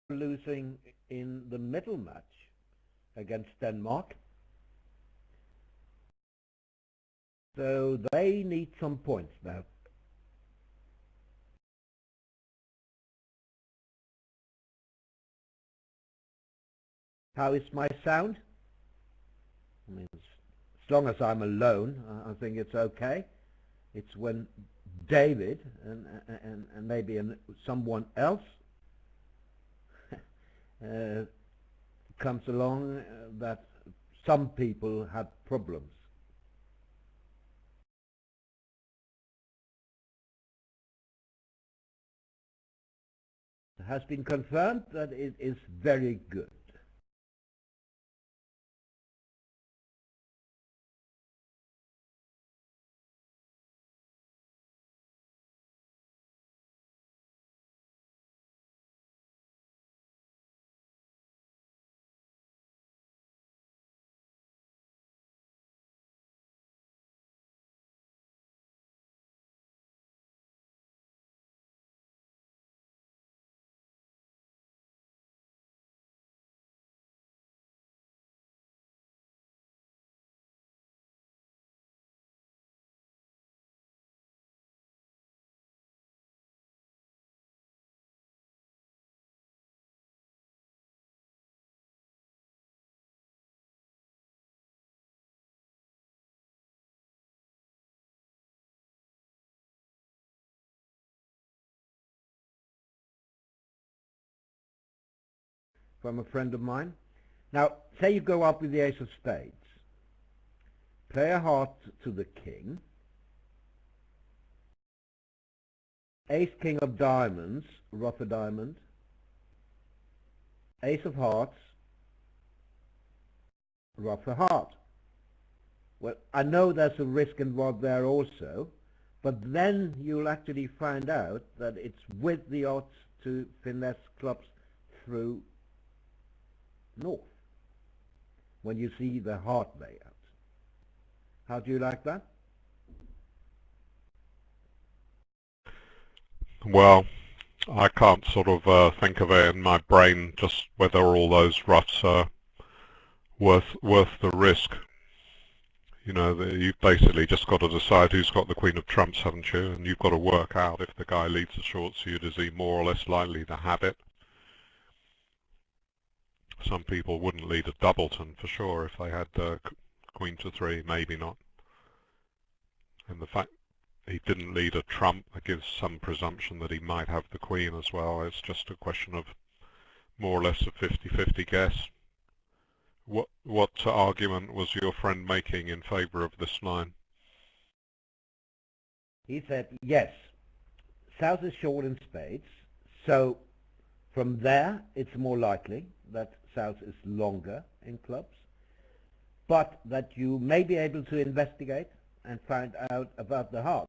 losing in the middle match against Denmark. So they need some points now. How is my sound? I mean, as long as I'm alone, I think it's okay. It's when David and maybe someone else comes along that some people have problems. It has been confirmed that it is very good. From a friend of mine. Now, say you go up with the ace of spades. Play a heart to the king. Ace king of diamonds, rough a diamond. Ace of hearts, rough a heart. Well, I know there's a risk involved there also, but then you'll actually find out that it's with the odds to finesse clubs through north when you see the heart layout. How do you like that? Well, I can't sort of think of it in my brain just whether all those roughs are worth the risk. You know, you've basically just got to decide who's got the Queen of Trumps, haven't you? And you've got to work out if the guy leads a short suit, is he more or less likely to have it? Some people wouldn't lead a doubleton for sure if they had Queen to 3, maybe not. And the fact he didn't lead a trump, that gives some presumption that he might have the Queen as well. It's just a question of more or less a 50-50 guess. What argument was your friend making in favour of this line? He said, yes, South is short in spades, so from there it's more likely that South is longer in clubs, but that you may be able to investigate and find out about the heart.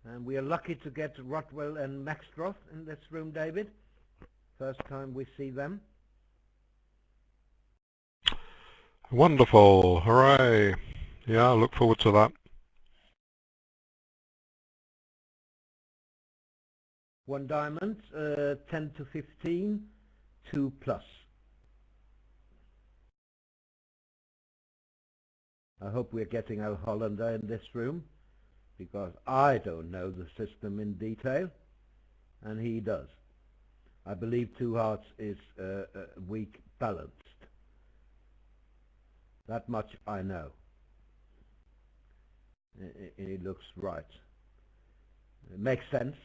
And we are lucky to get Rothwell and Maxtroth in this room, David. First time we see them. Wonderful. Hooray. Yeah, I look forward to that. 1 diamond, 10 to 15, 2 plus. I hope we're getting a Hollander in this room, because I don't know the system in detail, and he does. I believe 2 hearts is weak balanced. That much I know. It looks right. It makes sense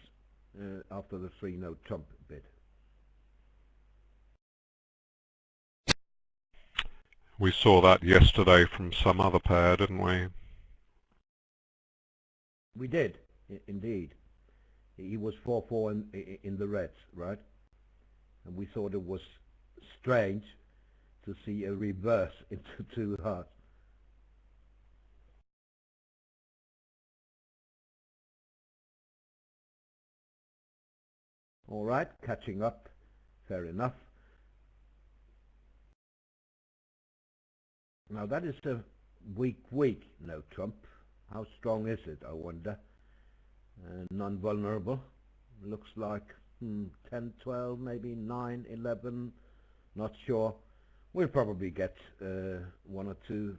after the 3-note trump bit. We saw that yesterday from some other pair, didn't we? We did, indeed. He was 4-4 in the reds, right? And we thought it was strange to see a reverse into 2 hearts. All right, catching up, fair enough. Now that is a weak no trump. How strong is it, I wonder? Non-vulnerable. Looks like 10, 12, maybe 9, 11, not sure. We'll probably get 1 or 2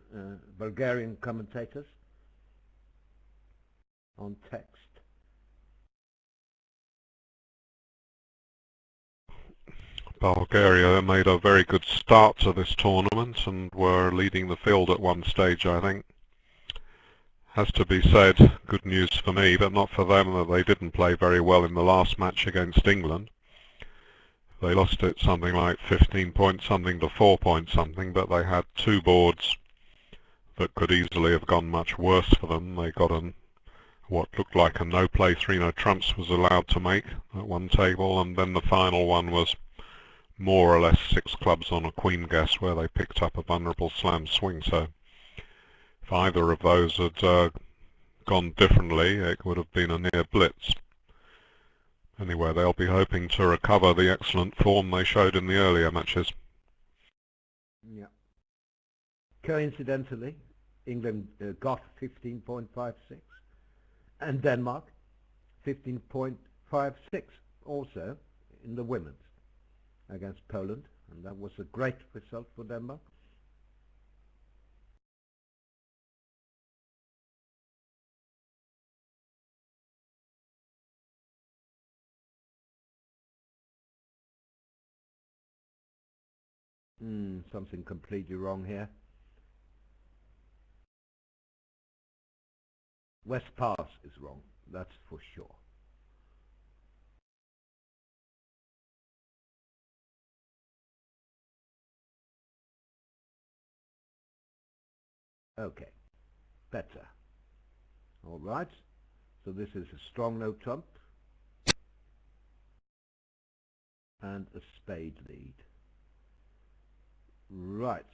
Bulgarian commentators on text. Bulgaria made a very good start to this tournament and were leading the field at one stage, I think. Has to be said, good news for me, but not for them, that they didn't play very well in the last match against England. They lost it something like 15 point something to 4 point something, but they had 2 boards that could easily have gone much worse for them. They got what looked like a no-play 3-no trumps was allowed to make at one table, and then the final one was more or less 6 clubs on a queen guess, where they picked up a vulnerable slam swing. So if either of those had gone differently, it would have been a near blitz. Anyway, they'll be hoping to recover the excellent form they showed in the earlier matches. Yeah. Coincidentally, England got 15.56, and Denmark 15.56 also in the women's against Poland, and that was a great result for Denmark. Something completely wrong here. West Pass is wrong, that's for sure. Okay, better. All right, so this is a strong no trump and a spade lead. Right,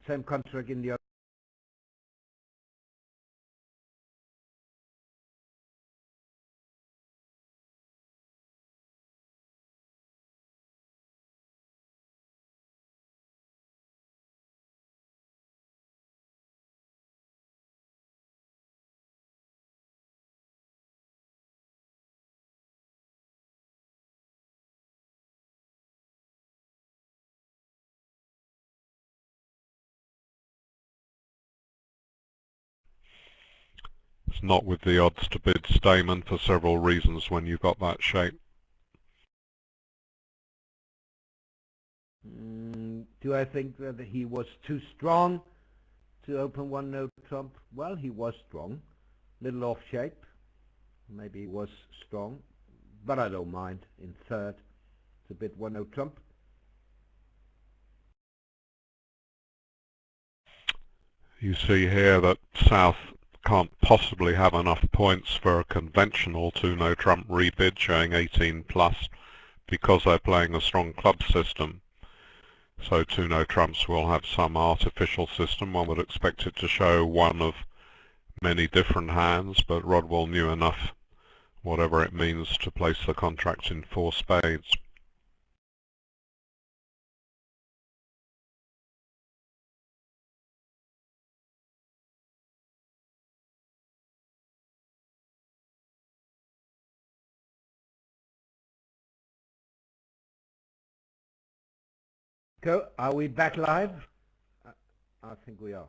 same contract in the other. It's not with the odds to bid Stayman for several reasons when you've got that shape. Do I think that he was too strong to open 1 no trump? Well, he was strong. Little off shape. Maybe he was strong, but I don't mind in third to bid 1 no trump. You see here that South can't possibly have enough points for a conventional 2 no trump rebid showing 18 plus because they're playing a strong club system. So 2 no trumps will have some artificial system. One would expect it to show one of many different hands, but Rodwell knew enough whatever it means to place the contract in 4 spades. Are we back live? I think we are.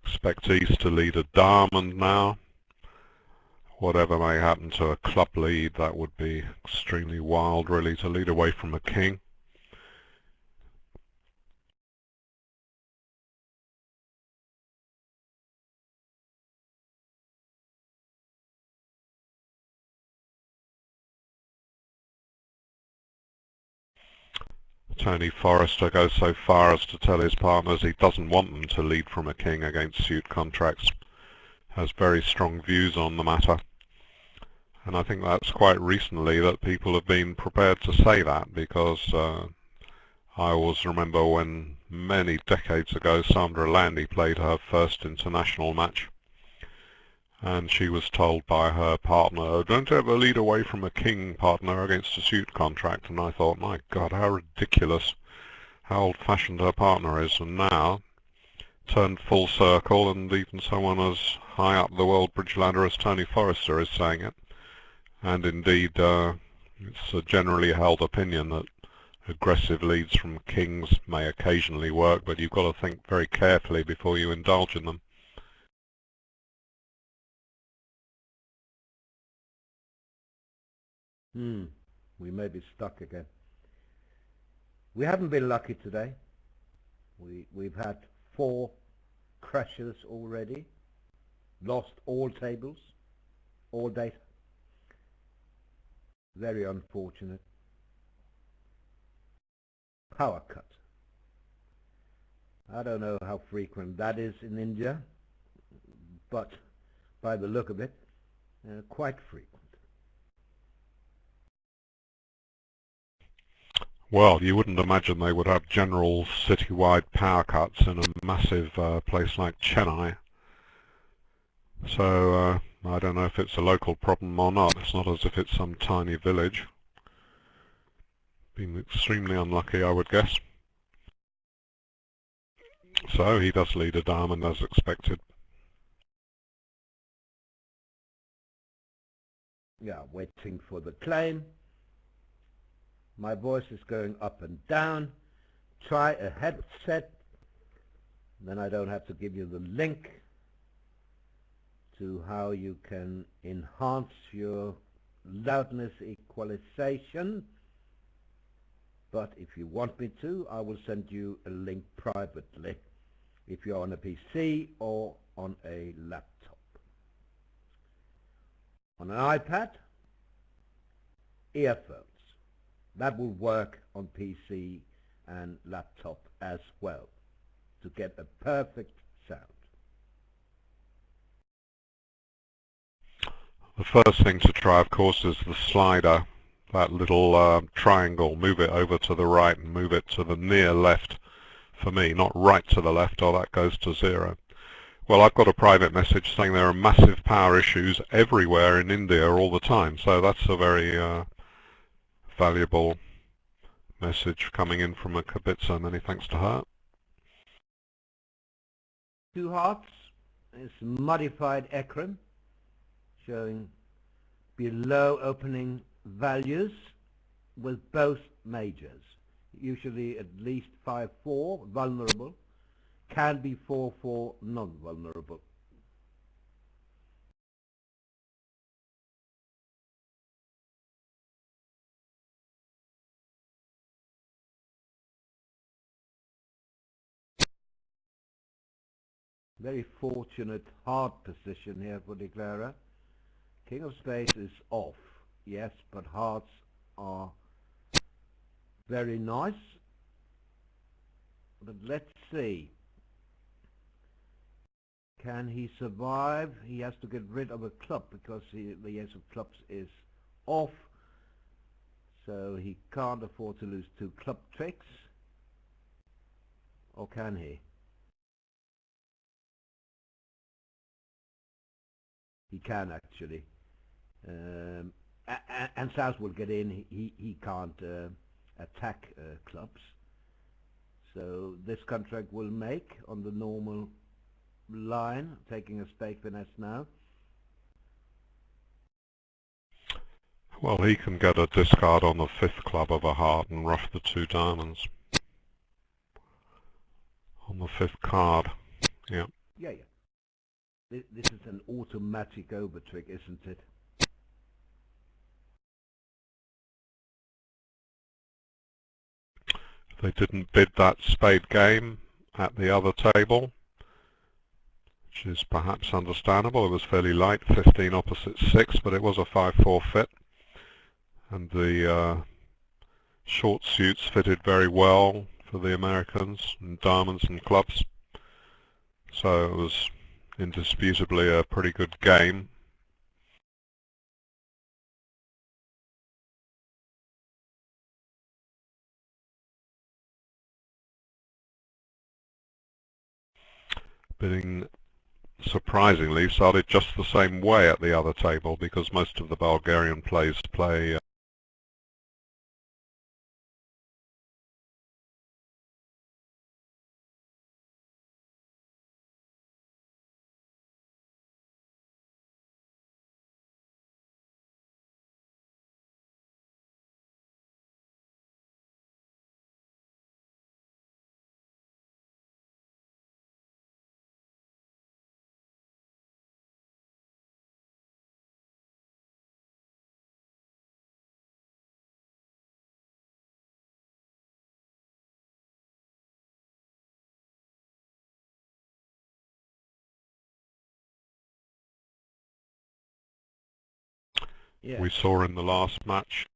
Expect East to lead a diamond now. Whatever may happen to a club lead, that would be extremely wild really, to lead away from a king. Tony Forrester goes so far as to tell his partners he doesn't want them to lead from a king against suit contracts. Has very strong views on the matter. And I think that's quite recently that people have been prepared to say that, because I always remember when many decades ago Sandra Landy played her first international match, and she was told by her partner, don't ever lead away from a king, partner, against a suit contract. And I thought, my God, how ridiculous, how old-fashioned her partner is. And now, turned full circle, and even someone as high up the world bridge ladder as Tony Forrester is saying it. And indeed, it's a generally held opinion that aggressive leads from kings may occasionally work, but you've got to think very carefully before you indulge in them. We may be stuck again. We haven't been lucky today. We've had 4 crashes already, lost all tables, all data. Very unfortunate. Power cut. I don't know how frequent that is in India, but by the look of it, quite frequent. Well, you wouldn't imagine they would have general citywide power cuts in a massive place like Chennai. So I don't know if it's a local problem or not. It's not as if it's some tiny village. Been extremely unlucky, I would guess. So he does lead a diamond as expected. Yeah, waiting for the claim. My voice is going up and down. Try a headset, then I don't have to give you the link to how you can enhance your loudness equalization. But if you want me to, I will send you a link privately if you're on a PC or on a laptop. On an iPad, earphones. That will work on PC and laptop as well to get a perfect sound. The first thing to try, of course, is the slider. That little triangle. Move it over to the right and move it to the near left for me, not right to the left, or that goes to 0. Well, I've got a private message saying there are massive power issues everywhere in India all the time, so that's a very valuable message coming in from a Kibitzer. Many thanks to her. 2 hearts is modified Ekram, showing below opening values with both majors. Usually at least 5-4 vulnerable, can be 4-4 non-vulnerable. Very fortunate hard position here for Declarer. King of Spades is off, yes, but hearts are very nice. But let's see. Can he survive? He has to get rid of a club because the ace of clubs is off. So he can't afford to lose 2 club tricks. Or can he? He can actually. And South will get in. He can't attack clubs. So this contract will make on the normal line, taking a spade finesse now. Well, he can get a discard on the 5th club of a heart and ruff the 2 diamonds. On the 5th card, yeah. Yeah. This is an automatic over trick, isn't it? They didn't bid that spade game at the other table, which is perhaps understandable. It was fairly light, 15 opposite 6, but it was a 5-4 fit. And the short suits fitted very well for the Americans, and diamonds and clubs. So it was indisputably a pretty good game. Bidding, surprisingly, started just the same way at the other table, because most of the Bulgarian players play Yeah. We saw in the last match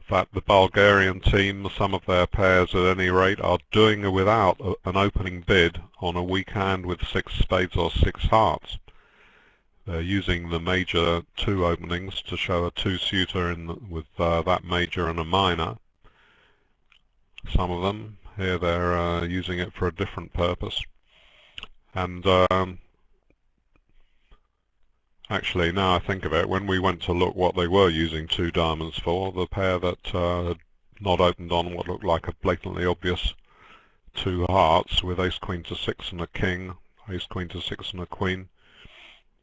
that the Bulgarian team, some of their pairs at any rate, are doing without an opening bid on a weak hand with 6 spades or 6 hearts. They're using the major 2 openings to show a 2-suitor with that major and a minor. Some of them, here they're using it for a different purpose. And actually, now I think of it, when we went to look what they were using 2 diamonds for, the pair that had not opened on what looked like a blatantly obvious 2 hearts with ace queen to 6 and a king, ace queen to 6 and a queen,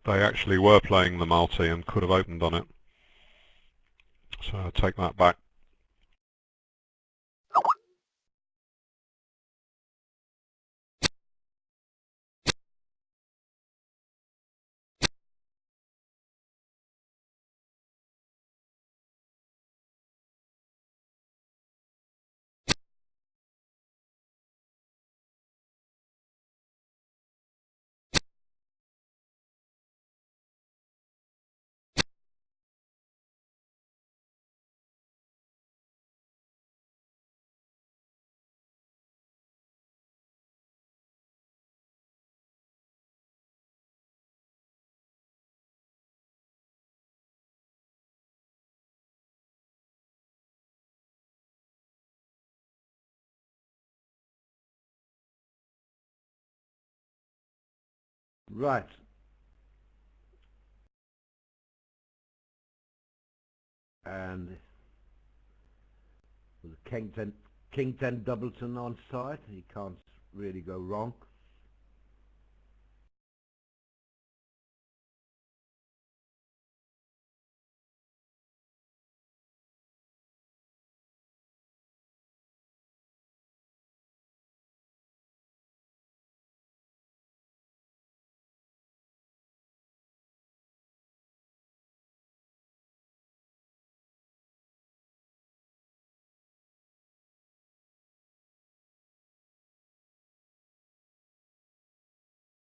they actually were playing the multi and could have opened on it. So I take that back. Right. And with King 10 doubleton on side, he can't really go wrong.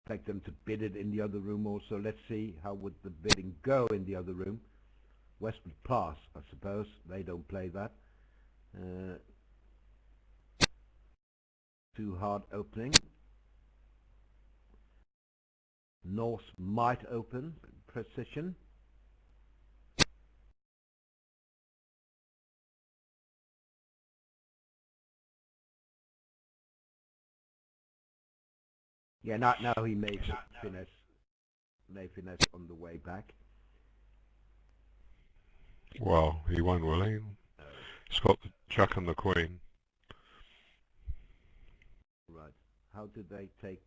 Expect them to bid it in the other room also. Let's see how would the bidding go in the other room. West would pass, I suppose. They don't play that. 2 hard opening. North might open. Precision. Yeah, now he makes it finesse. they finesse on the way back. Well, he won't, will he? Oh, He's got the jack and the queen. right. How did they take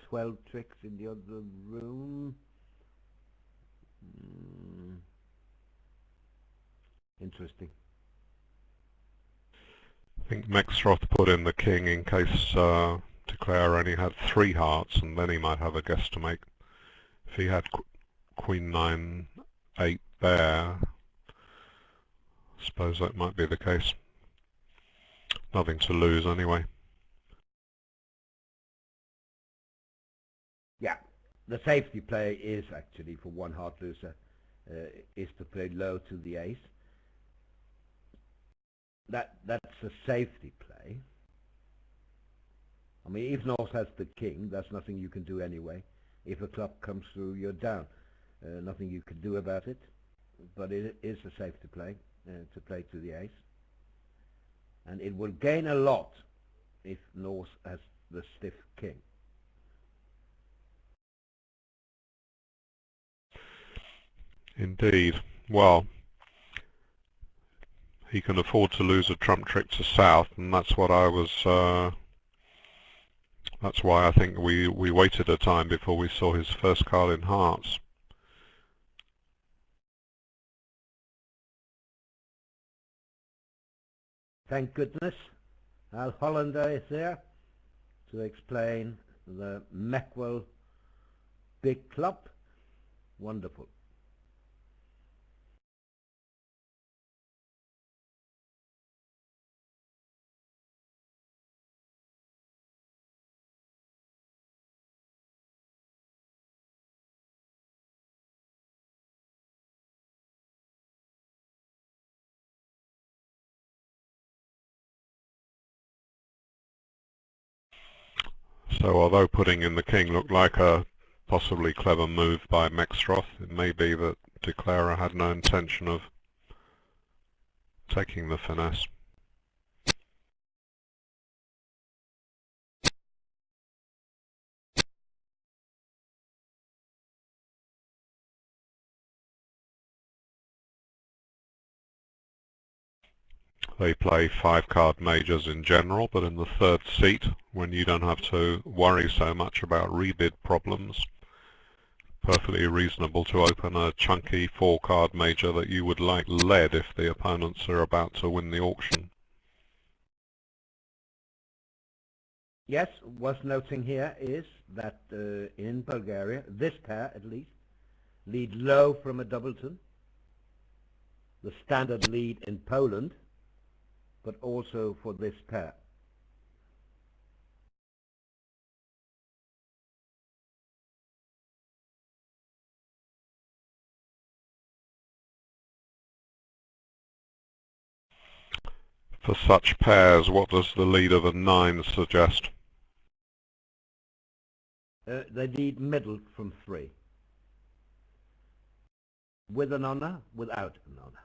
12 tricks in the other room? Interesting. I think Mexroth put in the king in case de Clare only had 3 hearts, and then he might have a guess to make. If he had queen 9, 8 there, I suppose that might be the case. Nothing to lose anyway. Yeah, the safety play is actually for one heart loser, is to play low to the ace. That's a safety play. I mean, if North has the king, that's nothing you can do anyway. If a club comes through, you're down. Nothing you can do about it. But it is a safety play to play to the ace. And it will gain a lot if North has the stiff king. Indeed. Well, he can afford to lose a trump trick to South, and that's what I was. That's why I think we waited a time before we saw his first card in hearts. Thank goodness Al Hollander is there to explain the Meckwell big club. Wonderful. So although putting in the king looked like a possibly clever move by Mexroth, it may be that de Clare had no intention of taking the finesse. They play 5-card majors in general, but in the third seat, when you don't have to worry so much about rebid problems, perfectly reasonable to open a chunky 4-card major that you would like led if the opponents are about to win the auction. Yes, worth noting here is that in Bulgaria, this pair at least, lead low from a doubleton, the standard lead in Poland, but also for this pair. For such pairs, what does the lead of a 9 suggest? They lead middle from 3. With an honor, without an honor.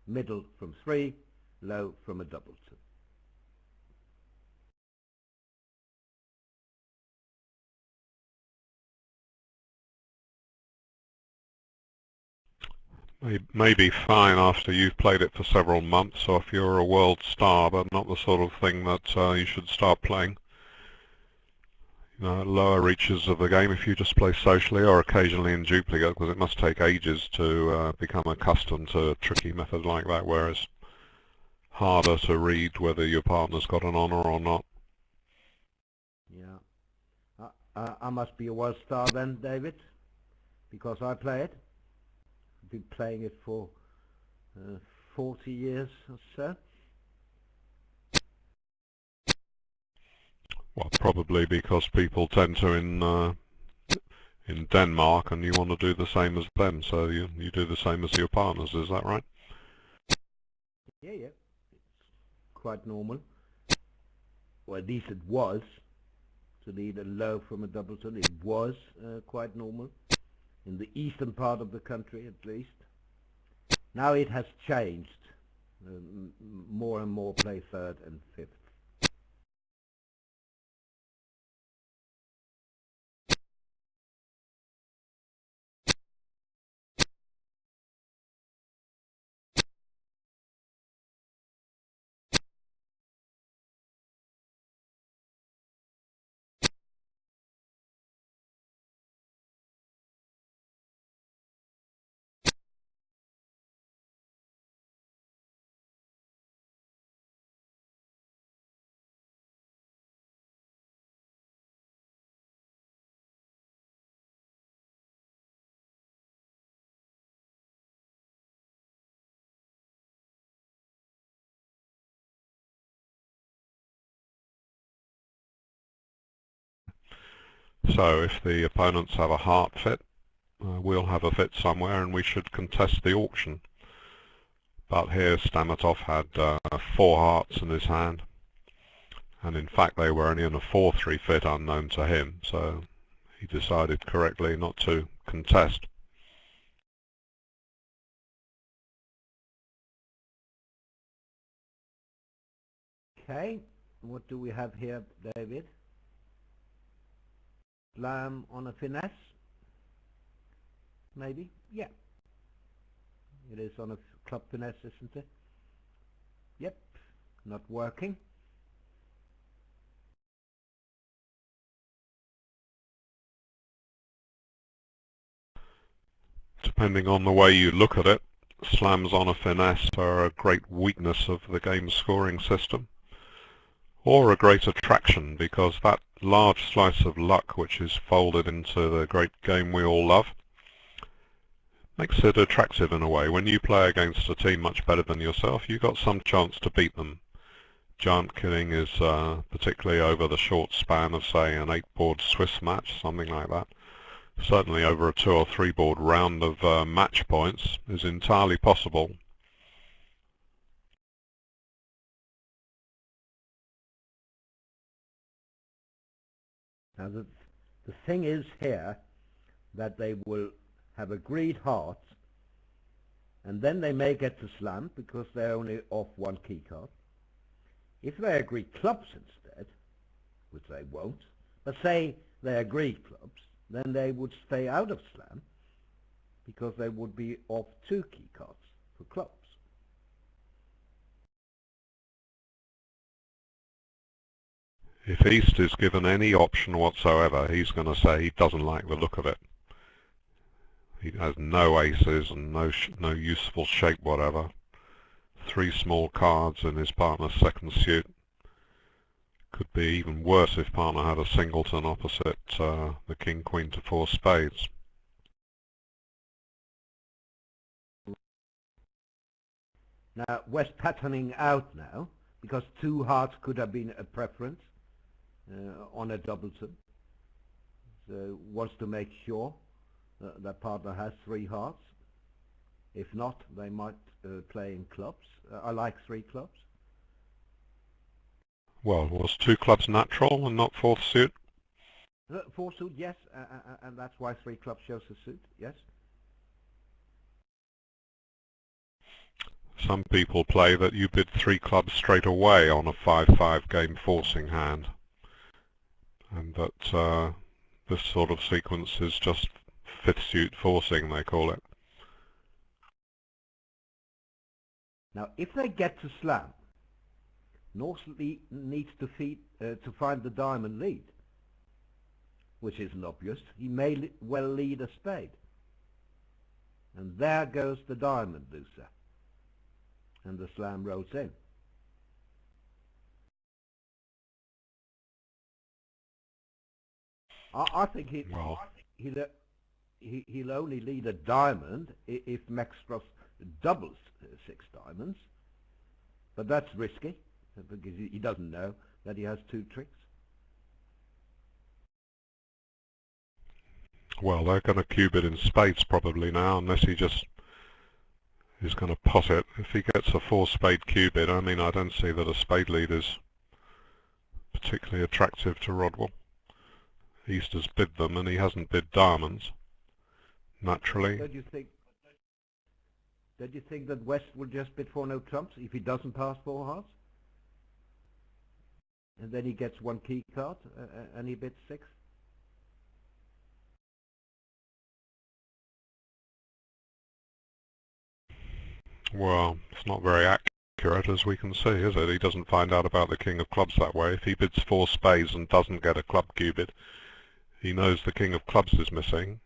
Middle from 3, low from a doubleton. May be fine after you've played it for several months, or if you're a world star, but not the sort of thing that you should start playing. You know, lower reaches of the game if you just play socially or occasionally in duplicate, because it must take ages to become accustomed to a tricky method like that, whereas harder to read whether your partner's got an honor or not. Yeah. I must be a world star then, David, because I play it. I've been playing it for 40 years or so. Well, probably because people tend to in Denmark, and you want to do the same as them, so you do the same as your partners. Is that right? Yeah, yeah. It's quite normal. Or at least it was. To lead a low from a doubleton, it was quite normal. In the eastern part of the country, at least. Now it has changed. More and more play third and fifth. So if the opponents have a heart fit, we'll have a fit somewhere and we should contest the auction. But here Stamatov had 4 hearts in his hand, and in fact they were only in a 4-3 fit unknown to him, so he decided correctly not to contest. Okay, what do we have here, David? Slam on a finesse? Maybe? Yeah. It is on a club finesse, isn't it? Yep, not working. Depending on the way you look at it, slams on a finesse are a great weakness of the game's scoring system, or a great attraction, because that large slice of luck which is folded into the great game we all love makes it attractive in a way. When you play against a team much better than yourself, you've got some chance to beat them. Giant killing is particularly over the short span of, say, an 8-board Swiss match, something like that. Certainly over a 2 or 3 board round of match points is entirely possible. Now the thing is here that they will have agreed hearts, and then they may get to slam because they're only off 1 key card. If they agree clubs instead, which they won't, but say they agree clubs, then they would stay out of slam because they would be off 2 key cards for clubs. If East is given any option whatsoever, he's going to say he doesn't like the look of it. He has no aces and no useful shape whatever. 3 small cards in his partner's second suit. Could be even worse if partner had a singleton opposite the king, queen to 4 spades. Now West patterning out now because 2 hearts could have been a preference on a doubleton. So wants to make sure that partner has 3 hearts. If not, they might play in clubs. I like 3 clubs. Well, was 2 clubs natural and not 4th suit? 4 suit, yes, and that's why 3 clubs shows a suit, yes. Some people play that you bid 3 clubs straight away on a 5-5 game forcing hand, and that this sort of sequence is just 5th suit forcing, they call it. Now if they get to slam, Norsley needs to find the diamond lead, which isn't obvious. He may well lead a spade, and there goes the diamond loser, and the slam rolls in. I think he'll only lead a diamond if Maxcross doubles 6 diamonds, but that's risky because he doesn't know that he has 2 tricks. Well, they're going to cube it in spades probably now, unless he just is going to pot it. If he gets a 4-spade cube in, I mean, I don't see that a spade lead is particularly attractive to Rodwell. East has bid them and he hasn't bid diamonds, naturally. Don't you think that West will just bid for no trumps if he doesn't pass 4 hearts? And then he gets 1 key card and he bids 6? Well, it's not very accurate, as we can see, is it? He doesn't find out about the king of clubs that way. If he bids 4 spades and doesn't get a club cubed, he knows the king of clubs is missing.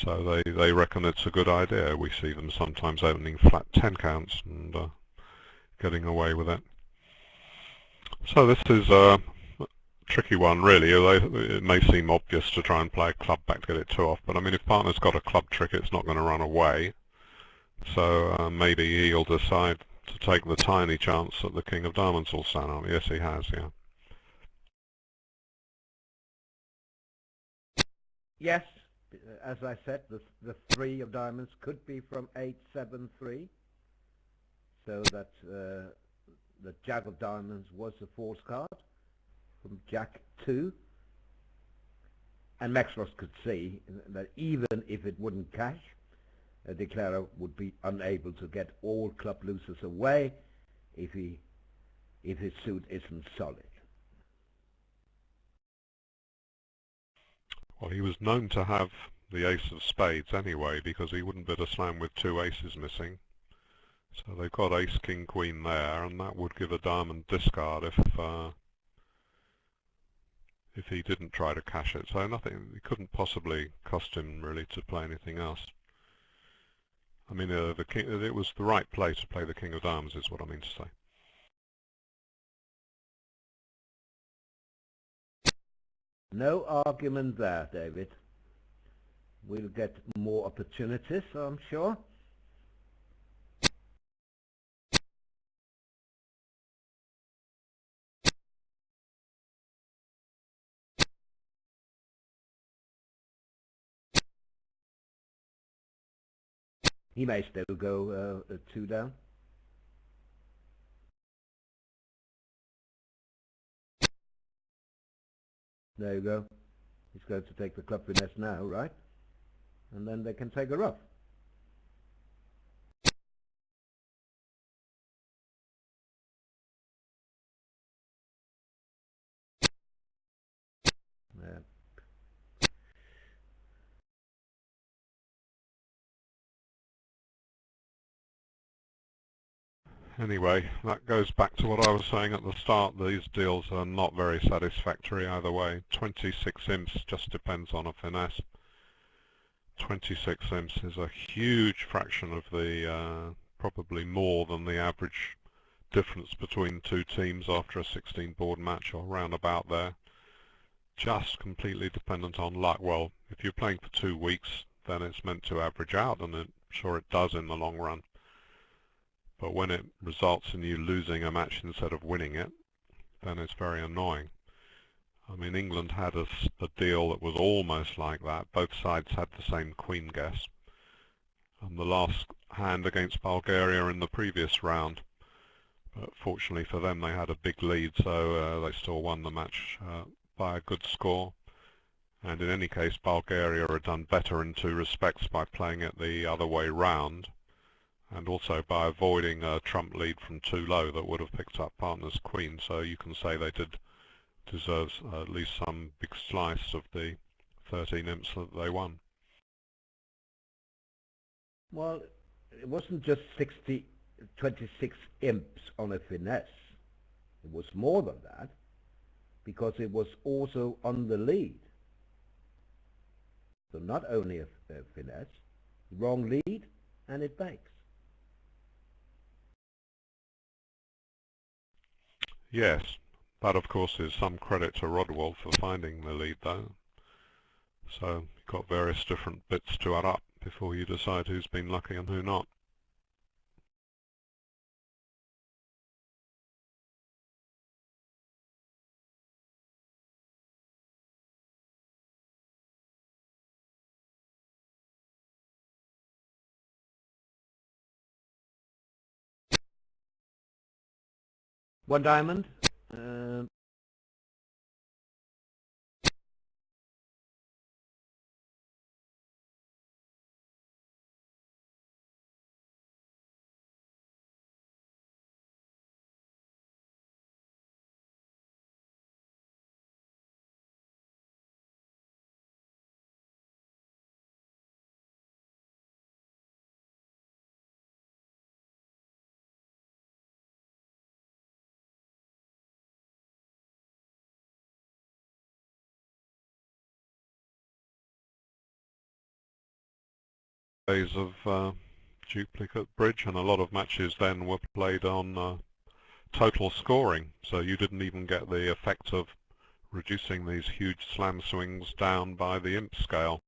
So they reckon it's a good idea. We see them sometimes opening flat 10 counts and getting away with it. So this is a tricky one really, although it may seem obvious to try and play a club back to get it 2 off, but I mean if partner's got a club trick it's not going to run away, so maybe he'll decide to take the tiny chance that the King of Diamonds will stand up. Yes, he has, yeah. Yes, as I said, the 3 of diamonds could be from 8-7-3, so that the Jack of diamonds was the 4th card from Jack 2, and Maxwell could see that even if it wouldn't cash, a declarer would be unable to get all club losers away if his suit isn't solid. Well, he was known to have the ace of spades anyway, because he wouldn't bid a slam with 2 aces missing. So they've got ace, king, queen there, and that would give a diamond discard if he didn't try to cash it. So nothing, it couldn't possibly cost him really to play anything else. I mean, the king, it was the right play to play the King of Diamonds, is what I mean to say. No argument there, David. We'll get more opportunities, I'm sure. He may still go 2 down. There you go. He's going to take the club finesse now, right? And then they can take a rough. Yeah. Anyway, that goes back to what I was saying at the start. These deals are not very satisfactory either way. 26 imps just depends on a finesse. 26 imps is a huge fraction of the, probably more than the average difference between 2 teams after a 16 board match, or round about there. Just completely dependent on luck. Well, if you're playing for 2 weeks, then it's meant to average out, and I'm sure it does in the long run. But when it results in you losing a match instead of winning it, then it's very annoying. I mean, England had a deal that was almost like that. Both sides had the same queen guess. And the last hand against Bulgaria in the previous round, but fortunately for them they had a big lead, so they still won the match by a good score. And in any case, Bulgaria had done better in 2 respects by playing it the other way round, and also by avoiding a trump lead from too low that would have picked up partner's queen. So you can say they did deserve at least some big slice of the 13 imps that they won. Well, it wasn't just 26 imps on a finesse. It was more than that, because it was also on the lead. So not only a finesse, wrong lead, and it banks. Yes, that of course is some credit to Rodwell for finding the lead though. So you've got various different bits to add up before you decide who's been lucky and who not. One diamond. days of duplicate bridge, and a lot of matches then were played on total scoring, so you didn't even get the effect of reducing these huge slam swings down by the imp scale.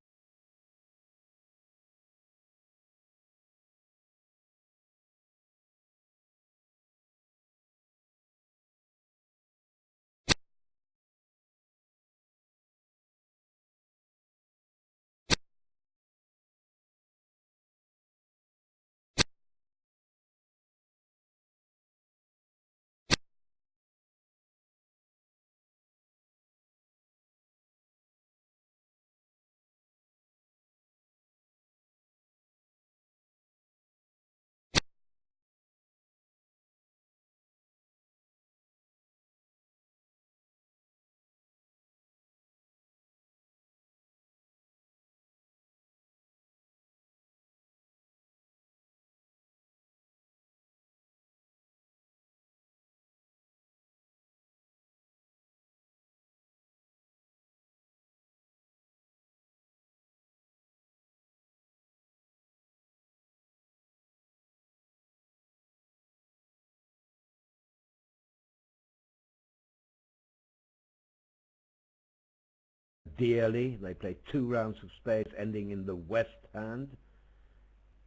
Dearly, they play 2 rounds of spades ending in the west hand,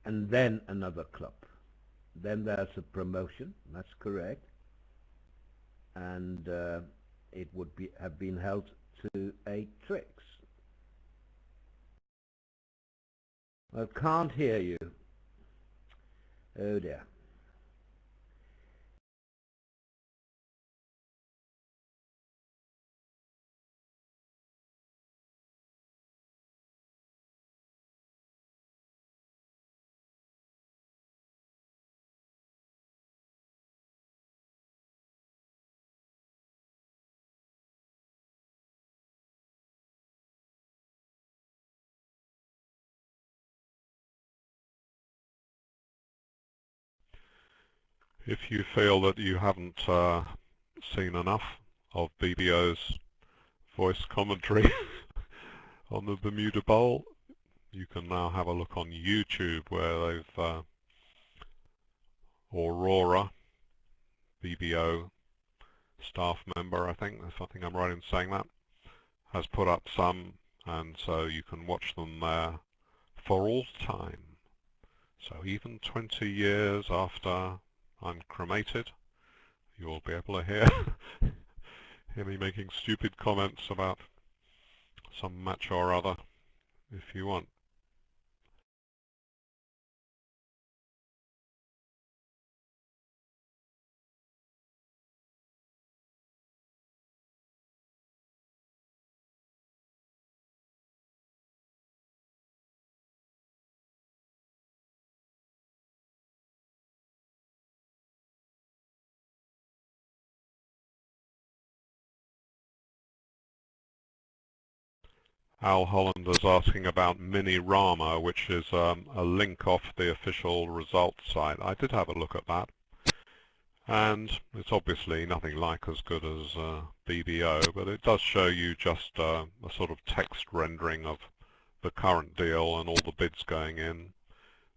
and then another club. Then there's a promotion, that's correct, and it would have been held to 8 tricks. I can't hear you. Oh dear. If you feel that you haven't seen enough of BBO's voice commentary on the Bermuda Bowl, you can now have a look on YouTube where they've Aurora, BBO staff member, I think I'm right in saying that, has put up some, and so you can watch them there for all time. So even 20 years after I'm cremated, you'll be able to hear me making stupid comments about some match or other if you want. Al Hollander's asking about Mini Rama, which is a link off the official results site. I did have a look at that, and it's obviously nothing like as good as BBO, but it does show you just a sort of text rendering of the current deal and all the bids going in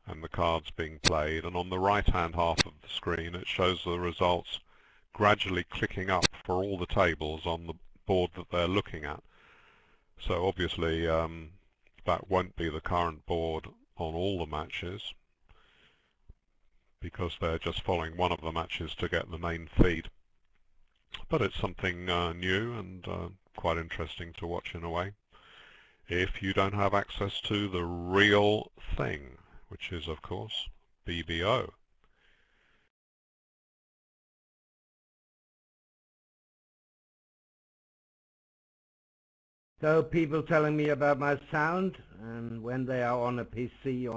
and the cards being played, and on the right hand half of the screen it shows the results gradually clicking up for all the tables on the board that they're looking at. So obviously that won't be the current board on all the matches, because they're just following one of the matches to get the main feed. But it's something new and quite interesting to watch in a way, if you don't have access to the real thing, which is of course BBO. So people telling me about my sound, and when they are on a PC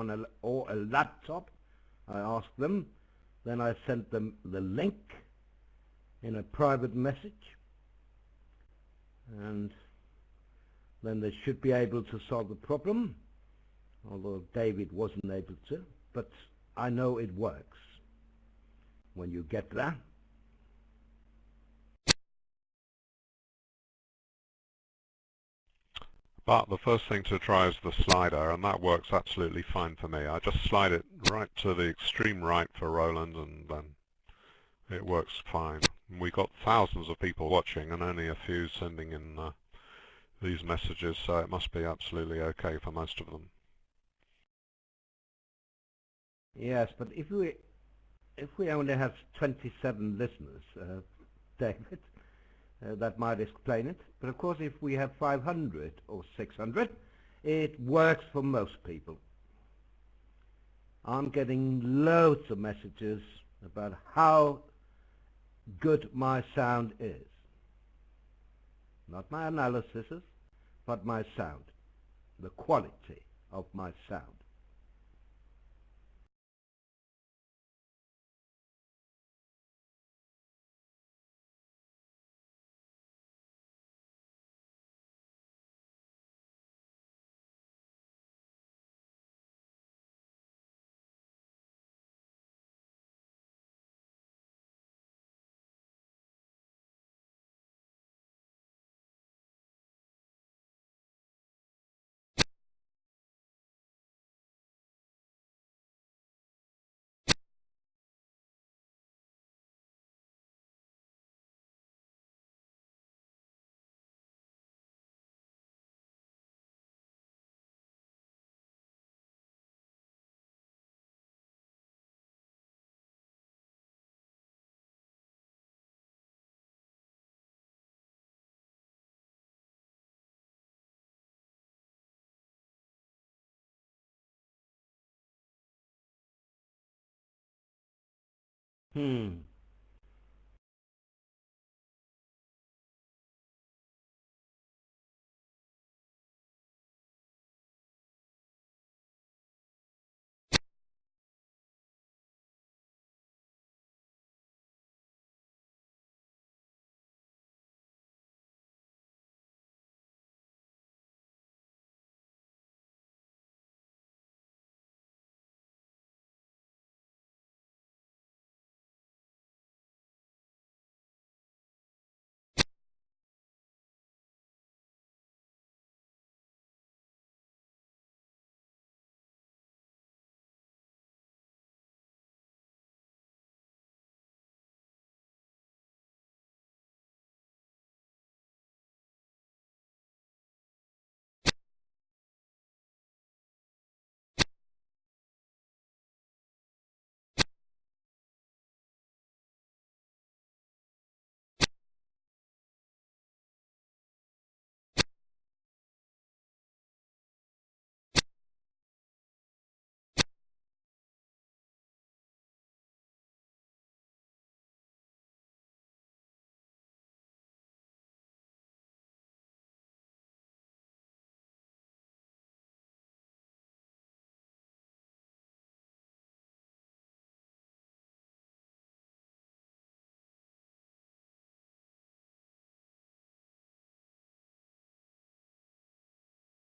or a laptop, I ask them, then I sent them the link in a private message, and then they should be able to solve the problem, although David wasn't able to, but I know it works when you get there. But the first thing to try is the slider, and that works absolutely fine for me. I just slide it right to the extreme right for Roland, and then it works fine. We got thousands of people watching and only a few sending in these messages, so it must be absolutely okay for most of them. Yes, but if we only have 27 listeners, David, that might explain it. But of course, if we have 500 or 600, it works for most people. I'm getting loads of messages about how good my sound is. Not my analysis, but my sound, the quality of my sound. Hmm.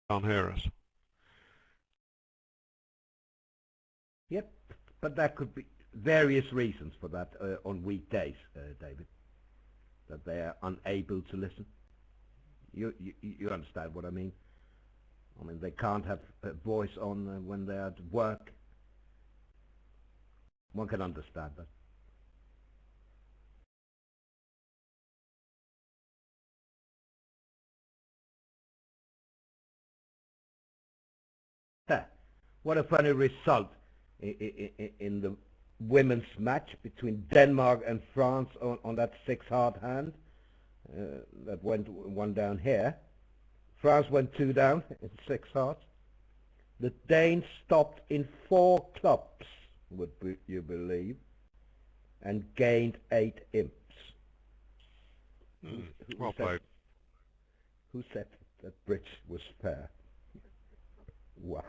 Can't hear us. Yep, but that could be various reasons for that on weekdays, David, that they are unable to listen. You understand what I mean? I mean, they can't have a voice on when they're at work. One can understand that. Huh. What a funny result in the women's match between Denmark and France on that six-hard hand that went one down here. France went two down in six hard. The Danes stopped in 4 clubs, would you believe, and gained 8 imps. Well played. Who said that bridge was fair? Wow.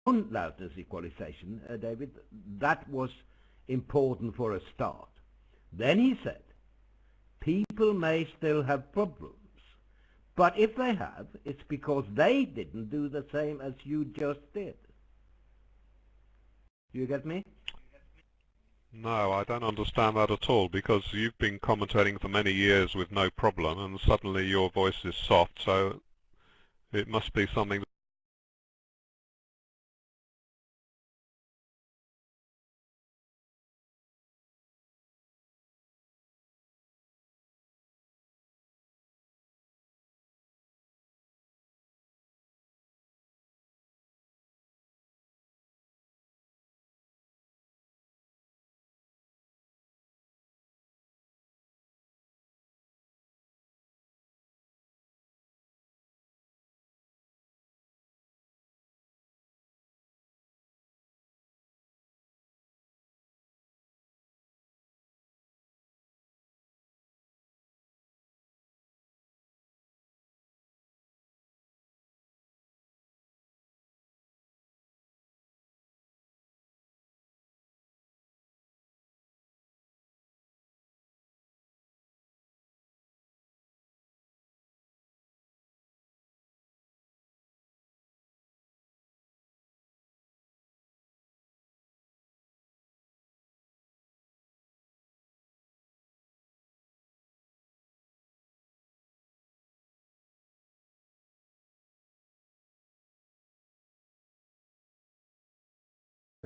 loudness equalization, David, that was important for a start. Then he said, people may still have problems, but if they have, it's because they didn't do the same as you just did. Do you get me? No, I don't understand that at all, because you've been commentating for many years with no problem, and suddenly your voice is soft, so it must be something.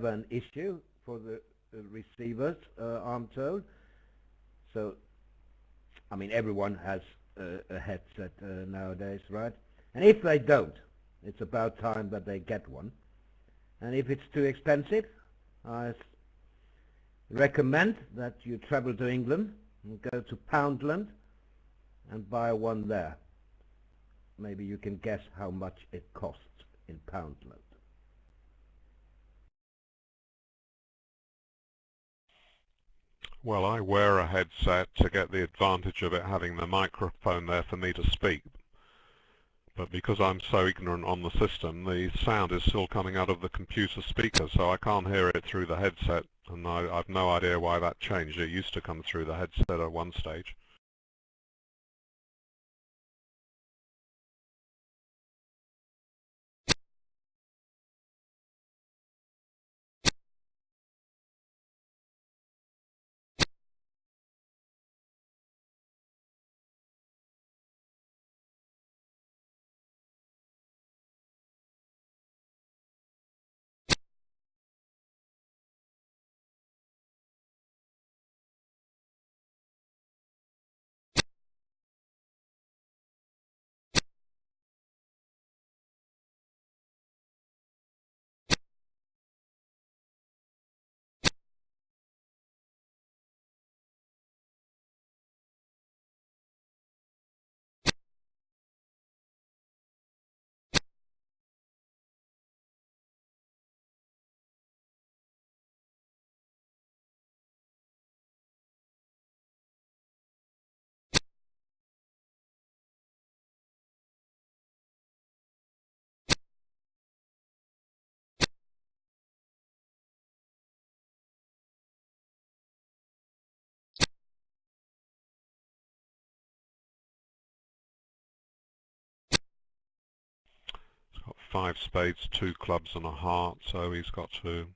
An issue for the receivers, I'm told. So, I mean, everyone has a headset nowadays, right? And if they don't, it's about time that they get one. And if it's too expensive, I recommend that you travel to England and go to Poundland and buy one there. Maybe you can guess how much it costs in Poundland. Well, I wear a headset to get the advantage of it having the microphone there for me to speak. But because I'm so ignorant on the system, the sound is still coming out of the computer speaker, so I can't hear it through the headset, and I've no idea why that changed. It used to come through the headset at one stage. He's got 5 spades, 2 clubs and a heart, so he's got to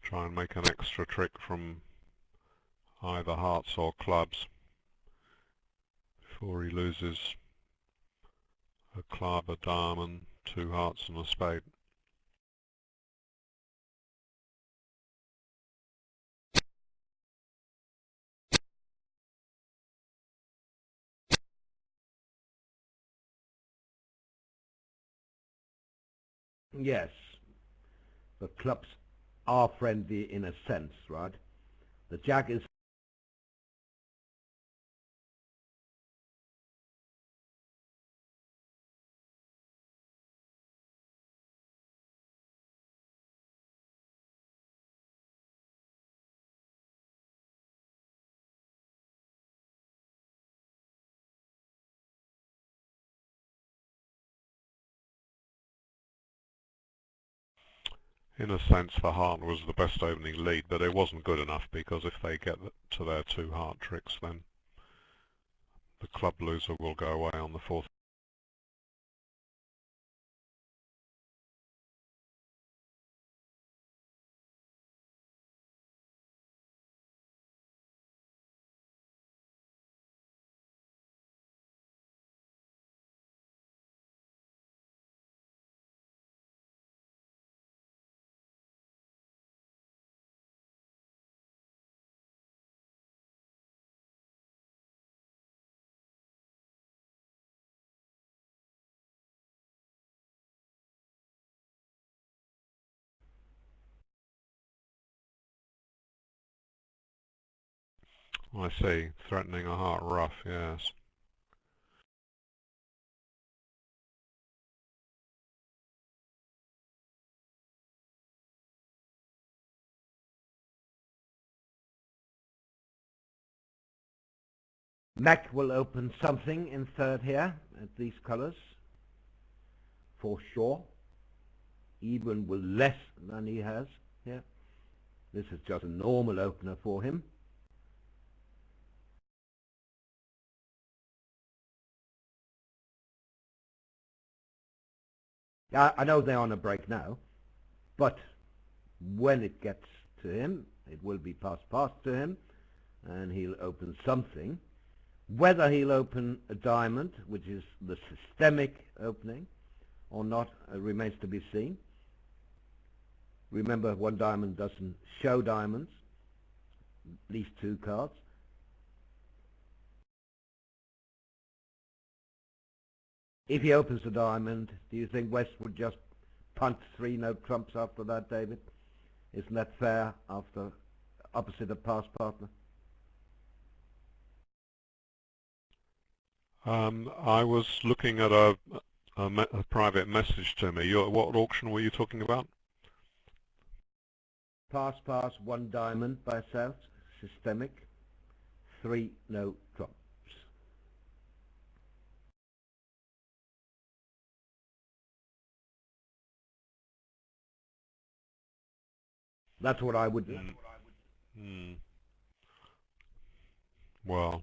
try and make an extra trick from either hearts or clubs before he loses a club, a diamond, 2 hearts and a spade. Yes, the clubs are friendly in a sense, right? The jack is In a sense, the heart was the best opening lead, but it wasn't good enough, because if they get to their 2 heart tricks, then the club loser will go away on the 4th. I see, threatening a heart ruff, yes. Mac will open something in third here at these colours, for sure, even with less than he has here. This is just a normal opener for him. I know they're on a break now, but when it gets to him, it will be passed to him, and he'll open something. Whether he'll open a diamond, which is the systemic opening, or not, remains to be seen. Remember, 1 diamond doesn't show diamonds, at least 2 cards. If he opens a diamond, do you think West would just punt 3 no trumps after that, David? Isn't that fair after opposite a pass partner? I was looking at a private message to me. What auction were you talking about? Pass, 1 diamond by South, systemic, 3 no trumps. That's what I would do. Well,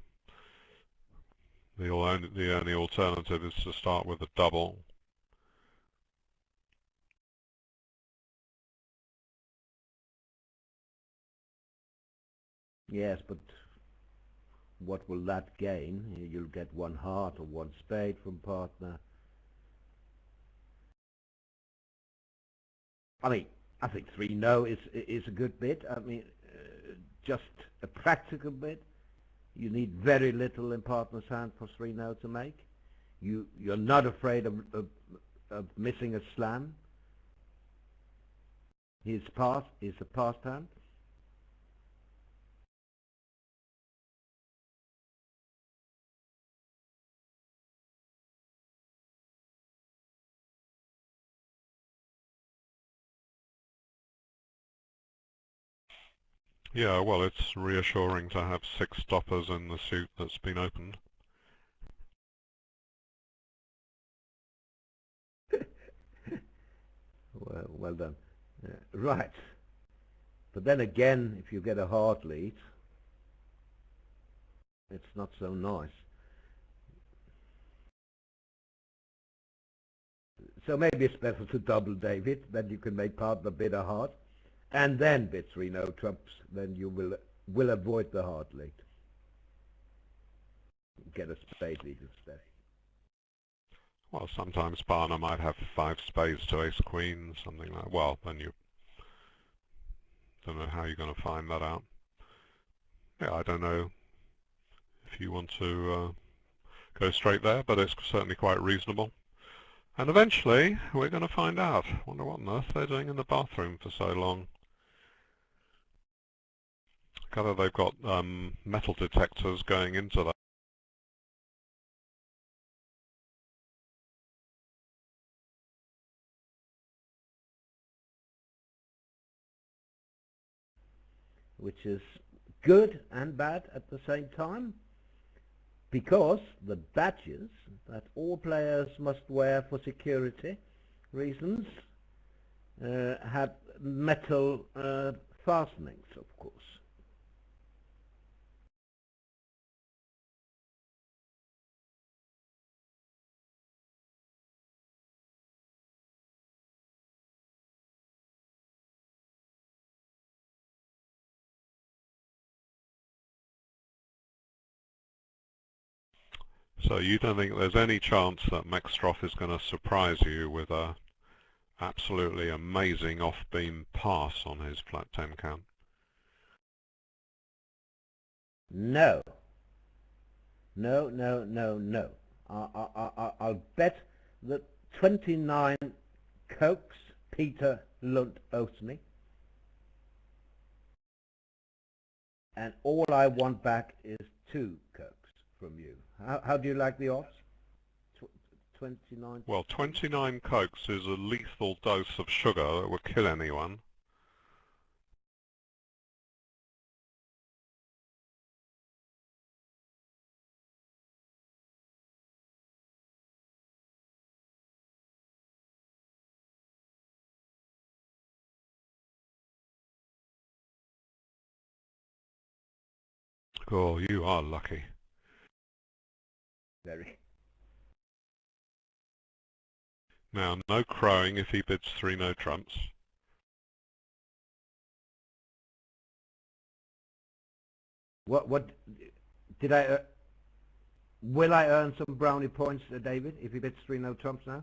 the only alternative is to start with a double. Yes, but what will that gain? You'll get 1 heart or 1 spade from partner. I mean, I think 3 no is a good bid. I mean, just a practical bid. You need very little in partner's hand for 3 no to make. You're not afraid of missing a slam. His pass is a passed hand. Yeah, well, it's reassuring to have 6 stoppers in the suit that's been opened. Well done. Right. But then again, if you get a hard lead, it's not so nice. So maybe it's better to double, David, then you can make partner bid a hard, and then bid 3 no trumps, then you will avoid the hard lead. Get a spade lead instead. Well, sometimes partner might have 5 spades to ace queen, something like. Well, then you don't know how you're going to find that out. Yeah, I don't know if you want to go straight there, but it's certainly quite reasonable. And eventually, we're going to find out. Wonder what on earth they're doing in the bathroom for so long. Gather they've got metal detectors going into that. Which is good and bad at the same time, because the badges that all players must wear for security reasons had metal fastenings, of course. So you don't think there's any chance that Mextroff is going to surprise you with a absolutely amazing off-beam pass on his flat 10 count? No. No, no, no, no. I'll bet that 29 Cokes Peter Lund Osney, and all I want back is 2 Cokes from you. How do you like the odds? 29? Well, 29 Cokes is a lethal dose of sugar that would kill anyone. Oh, you are lucky. Very. Now, no crowing if he bids 3 no trumps. What did I? Will I earn some brownie points, David, if he bids 3 no trumps now?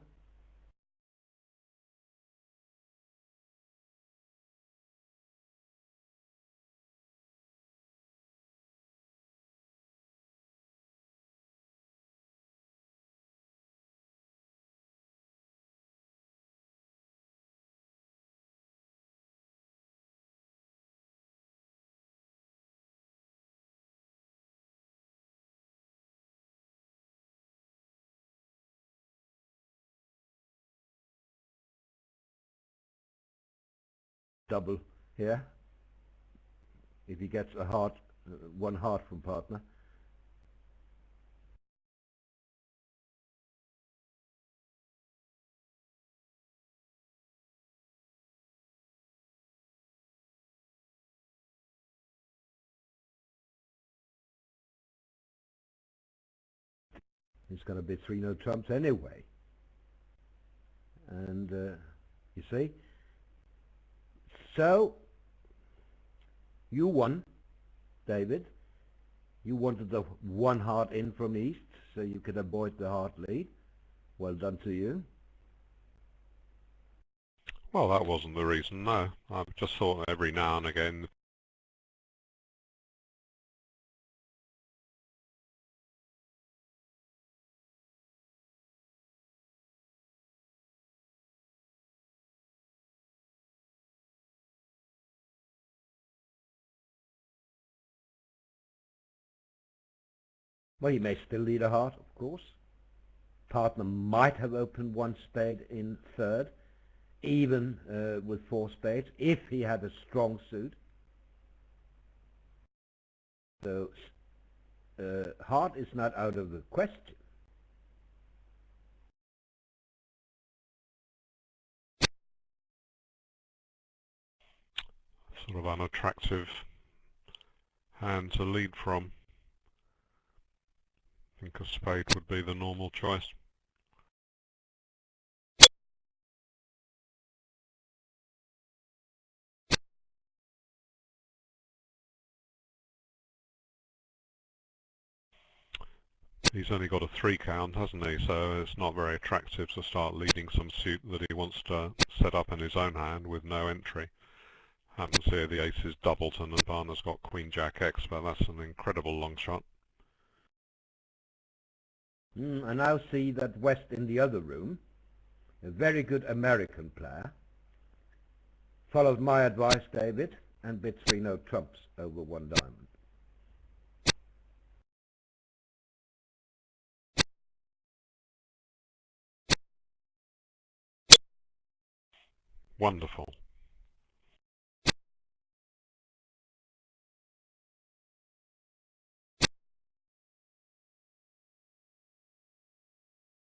Double here. If he gets a heart, 1 heart from partner. He's going to bid 3 no trumps anyway. And you see, so you won, David. You wanted the 1 heart in from east, so you could avoid the heart lead. Well done to you. Well, that wasn't the reason, no. I just thought every now and again Well, he may still lead a heart, of course. Partner might have opened 1 spade in third, even with 4 spades, if he had a strong suit. So heart is not out of the question. sort of unattractive hand to lead from. I think a spade would be the normal choice. He's only got a 3 count, hasn't he? So it's not very attractive to start leading some suit that he wants to set up in his own hand with no entry. Happens here the ace is doubleton and partner's got Queen Jack X, but that's an incredible long shot. I now see that West in the other room, a very good American player, followed my advice, David, and bid 3 no trumps over 1 diamond. Wonderful.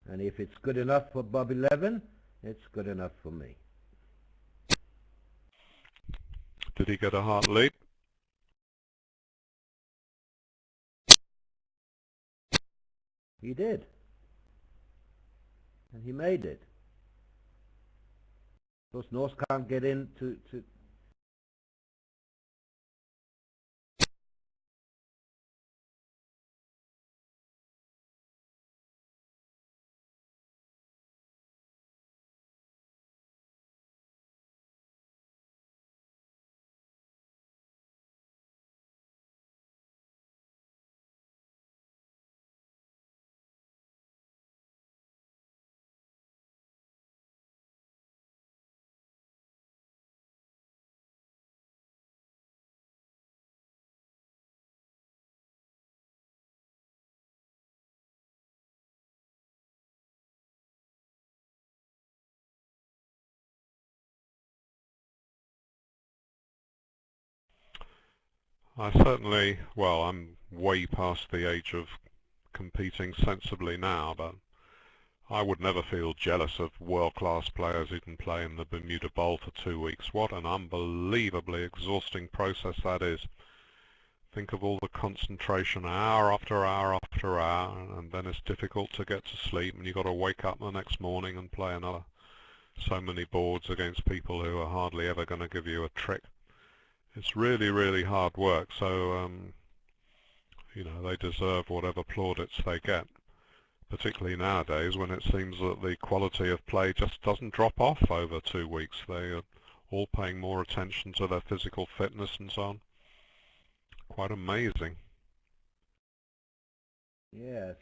And if it's good enough for Bob 11, it's good enough for me. Did he get a heart lead? He did. And he made it. Of course, Norse can't get in to I certainly, well, I'm way past the age of competing sensibly now, but I would never feel jealous of world-class players who can play in the Bermuda Bowl for 2 weeks. What an unbelievably exhausting process that is. Think of all the concentration hour after hour after hour, and then it's difficult to get to sleep, and you've got to wake up the next morning and play another so many boards against people who are hardly ever going to give you a trick. It's really, really hard work, so you know, they deserve whatever plaudits they get, particularly nowadays when it seems that the quality of play just doesn't drop off over 2 weeks. They are all paying more attention to their physical fitness and so on. Quite amazing. yes.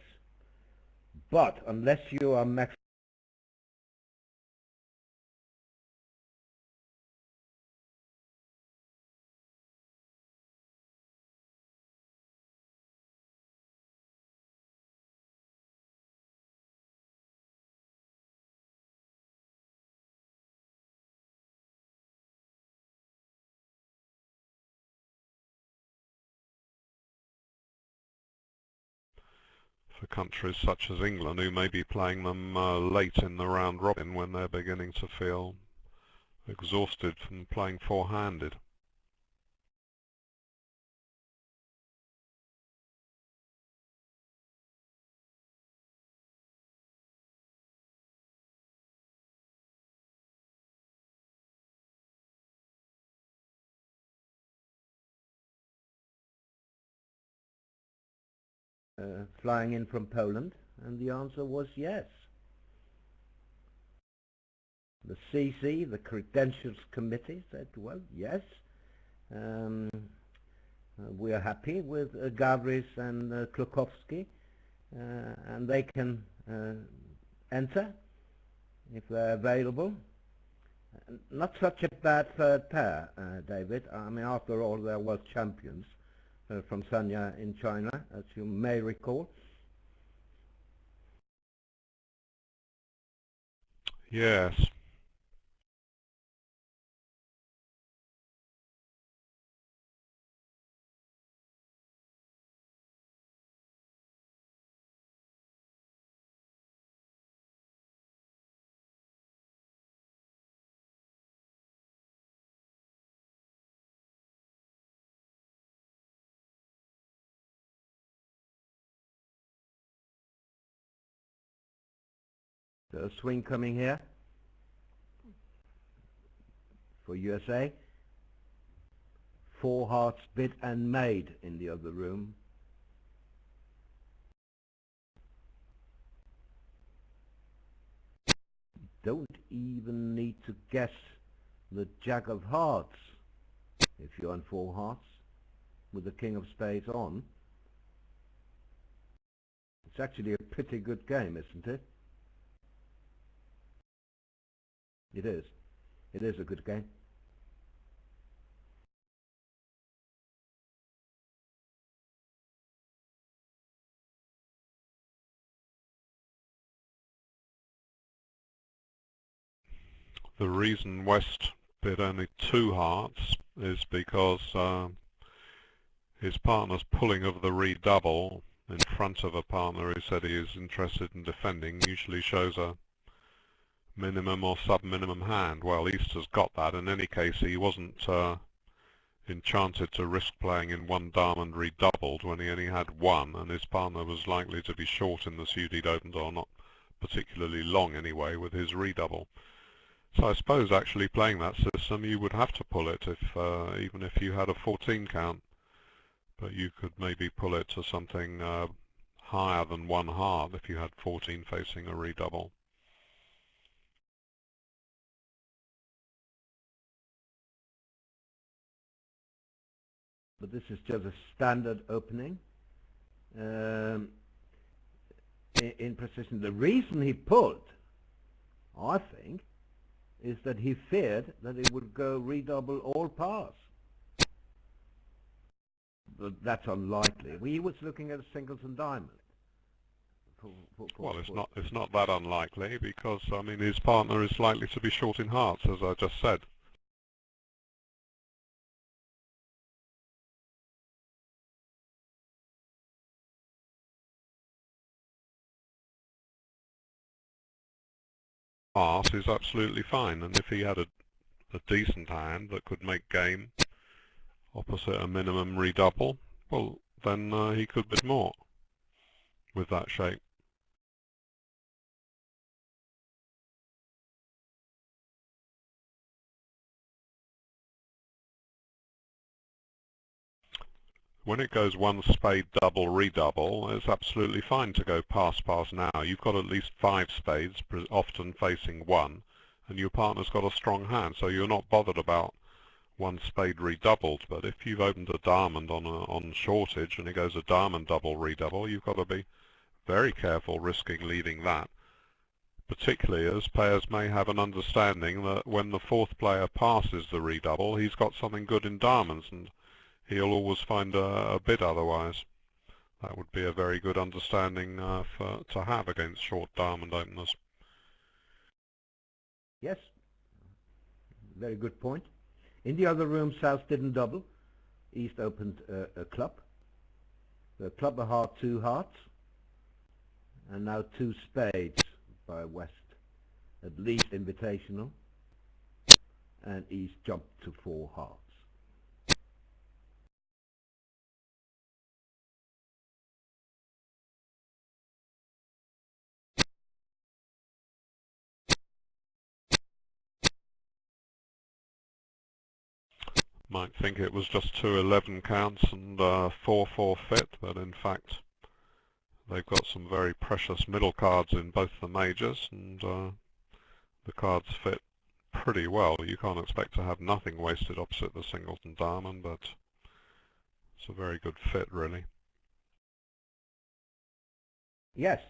But unless you are max For countries such as England, who may be playing them late in the round robin when they're beginning to feel exhausted from playing four-handed. flying in from Poland, and the answer was yes. The CC, the Credentials Committee, said, well, yes, we are happy with Gavris and Klukowski, and they can enter if they're available. Not such a bad third pair, David. I mean, after all, they're world champions from Sanya in China, as you may recall. Yes. So a swing coming here for USA. 4 hearts bid and made in the other room. Don't even need to guess the Jack of Hearts if you're on 4 hearts with the King of Spades on. It's actually a pretty good game, isn't it? It is. It is a good game. The reason West bid only 2 hearts is because his partner's pulling of the redouble in front of a partner who said he is interested in defending usually shows a minimum or sub-minimum hand. Well, Easter's got that. In any case, he wasn't enchanted to risk playing in one diamond redoubled when he only had one, and his partner was likely to be short in the suit he'd opened, or not particularly long anyway, with his redouble. So I suppose actually playing that system you would have to pull it if even if you had a 14 count, but you could maybe pull it to something higher than one heart if you had 14 facing a redouble. But this is just a standard opening in precision. The reason he pulled, I think, is that he feared that it would go redouble all pars. But that's unlikely. He was looking at a singles and diamond. Well, it's not that unlikely, because I mean his partner is likely to be short in hearts, as I just said. Pass is absolutely fine, and if he had a decent hand that could make game opposite a minimum redouble, well then he could bid more with that shape. When it goes one spade double redouble, it's absolutely fine to go pass now. You've got at least 5 spades, often facing one, and your partner's got a strong hand, so you're not bothered about one spade redoubled. But if you've opened a diamond on shortage and it goes a diamond double redouble, you've got to be very careful risking leading that, particularly as players may have an understanding that when the fourth player passes the redouble, he's got something good in diamonds, and he'll always find a bid otherwise. That would be a very good understanding to have against short diamond openers. Yes, very good point. In the other room, South didn't double. East opened a club. The club, a heart, 2 hearts, and now 2 spades by West, at least invitational, and East jumped to 4 hearts. Might think it was just 2 11 counts and 4 forfeit, but in fact they've got some very precious middle cards in both the majors, and the cards fit pretty well. You can't expect to have nothing wasted opposite the singles and diamond, but it's a very good fit, really. Yes,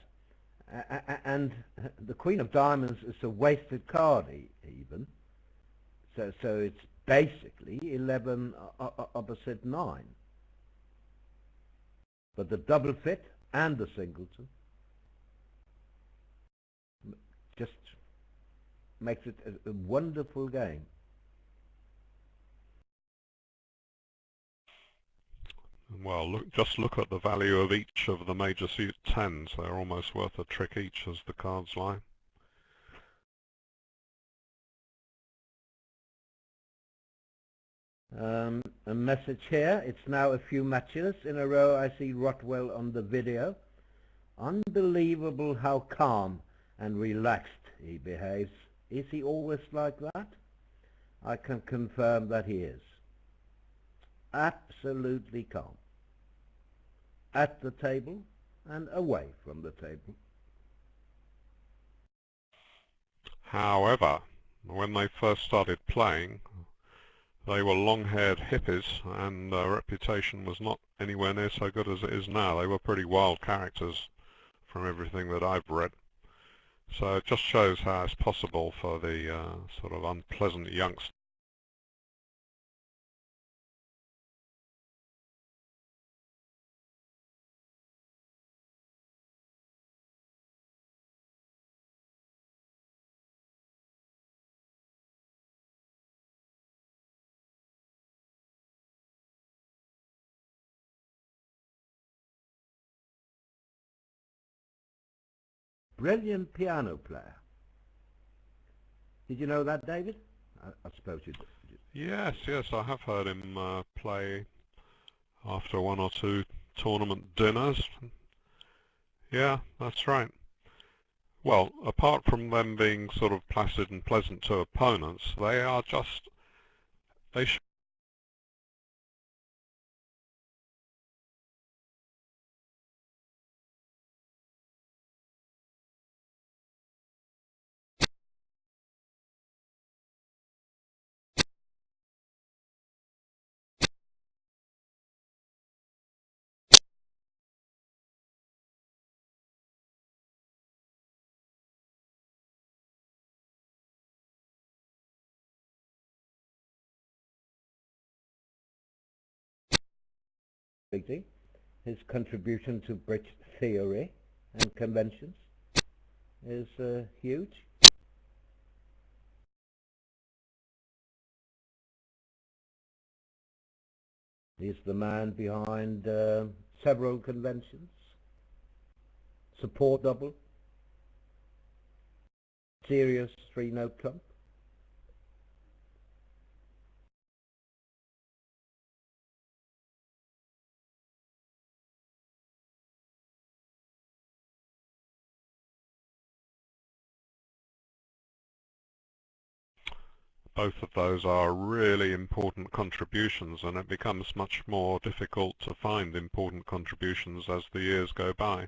and the Queen of Diamonds is a wasted card even, so it's basically 11 opposite 9. But the double fit and the singleton just makes it a wonderful game. Well, just look at the value of each of the major suit 10s. They're almost worth a trick each as the cards lie. A message here. It's now a few matches in a row. I see Rotwell on the video. Unbelievable how calm and relaxed he behaves. Is he always like that? I can confirm that he is. Absolutely calm. At the table and away from the table. However, when they first started playing, they were long-haired hippies, and their reputation was not anywhere near so good as it is now. They were pretty wild characters from everything that I've read. So it just shows how it's possible for the sort of unpleasant youngsters Brilliant piano player. Did you know that, David? I suppose you Yes, yes, I have heard him play after one or two tournament dinners. Yeah, that's right. Well, apart from them being sort of placid and pleasant to opponents, they are just, they show his contribution to bridge theory and conventions is huge. He's the man behind several conventions, support double, serious three-note trump. both of those are really important contributions, and it becomes much more difficult to find important contributions as the years go by.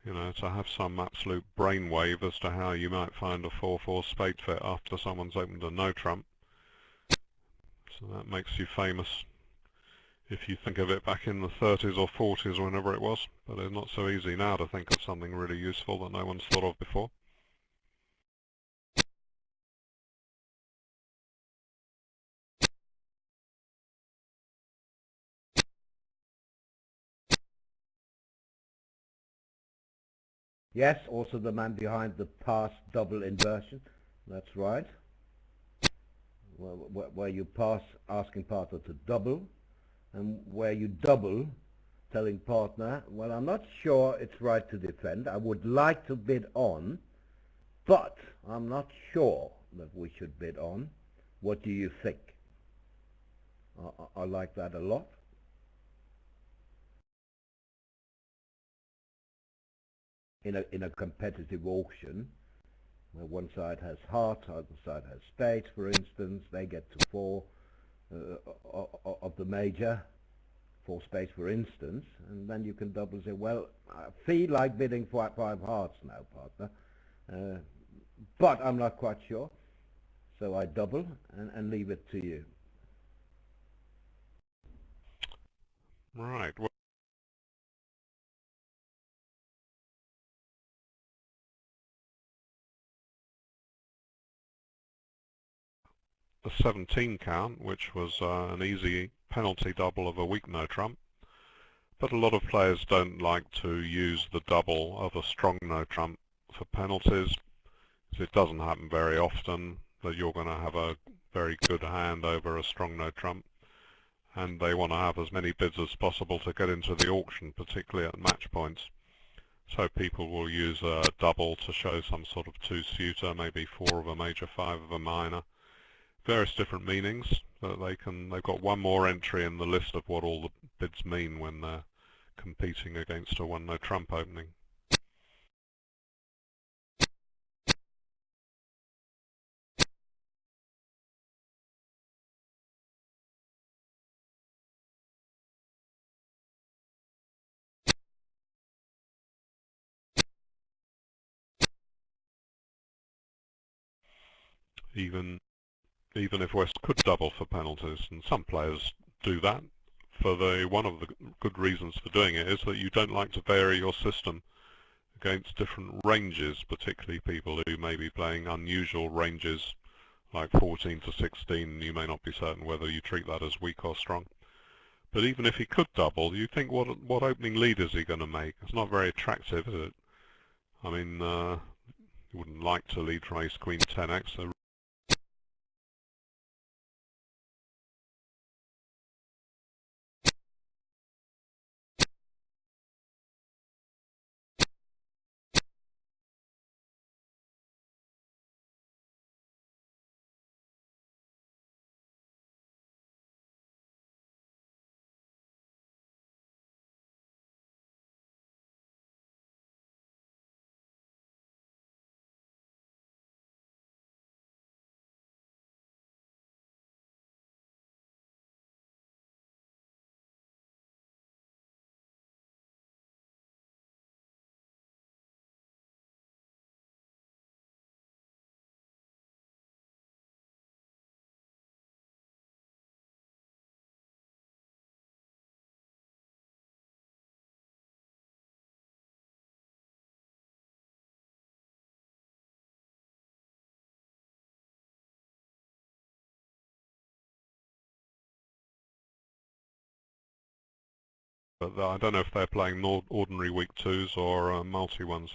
You know, to have some absolute brainwave as to how you might find a 4-4 spade fit after someone's opened a no trump. So that makes you famous if you think of it back in the 30s or 40s, whenever it was. But it's not so easy now to think of something really useful that no one's thought of before. Yes, also the man behind the pass double inversion. That's right. Where you pass asking partner to double, and where you double telling partner, well, I'm not sure it's right to defend. I would like to bid on, but I'm not sure that we should bid on. What do you think? I like that a lot. In a competitive auction, where one side has heart, other side has spades, for instance, they get to four of the major, four spades, for instance, and then you can double say, well, I feel like bidding for five hearts now, partner, but I'm not quite sure, so I double and leave it to you. Right. Well, the 17 count, which was an easy penalty double of a weak no trump. But a lot of players don't like to use the double of a strong no trump for penalties, because it doesn't happen very often that you're going to have a very good hand over a strong no trump, and they want to have as many bids as possible to get into the auction, particularly at match points. So people will use a double to show some sort of two-suiter, maybe four of a major, five of a minor. Various different meanings that they've got one more entry in the list of what all the bids mean when they're competing against a one no trump opening. Even if West could double for penalties, and some players do that, one of the good reasons for doing it is that you don't like to vary your system against different ranges, particularly people who may be playing unusual ranges like 14 to 16. You may not be certain whether you treat that as weak or strong. But even if he could double, you think, what opening lead is he going to make? It's not very attractive, is it? I mean, you wouldn't like to lead from ace queen 10x. So but I don't know if they're playing ordinary weak twos or multi ones.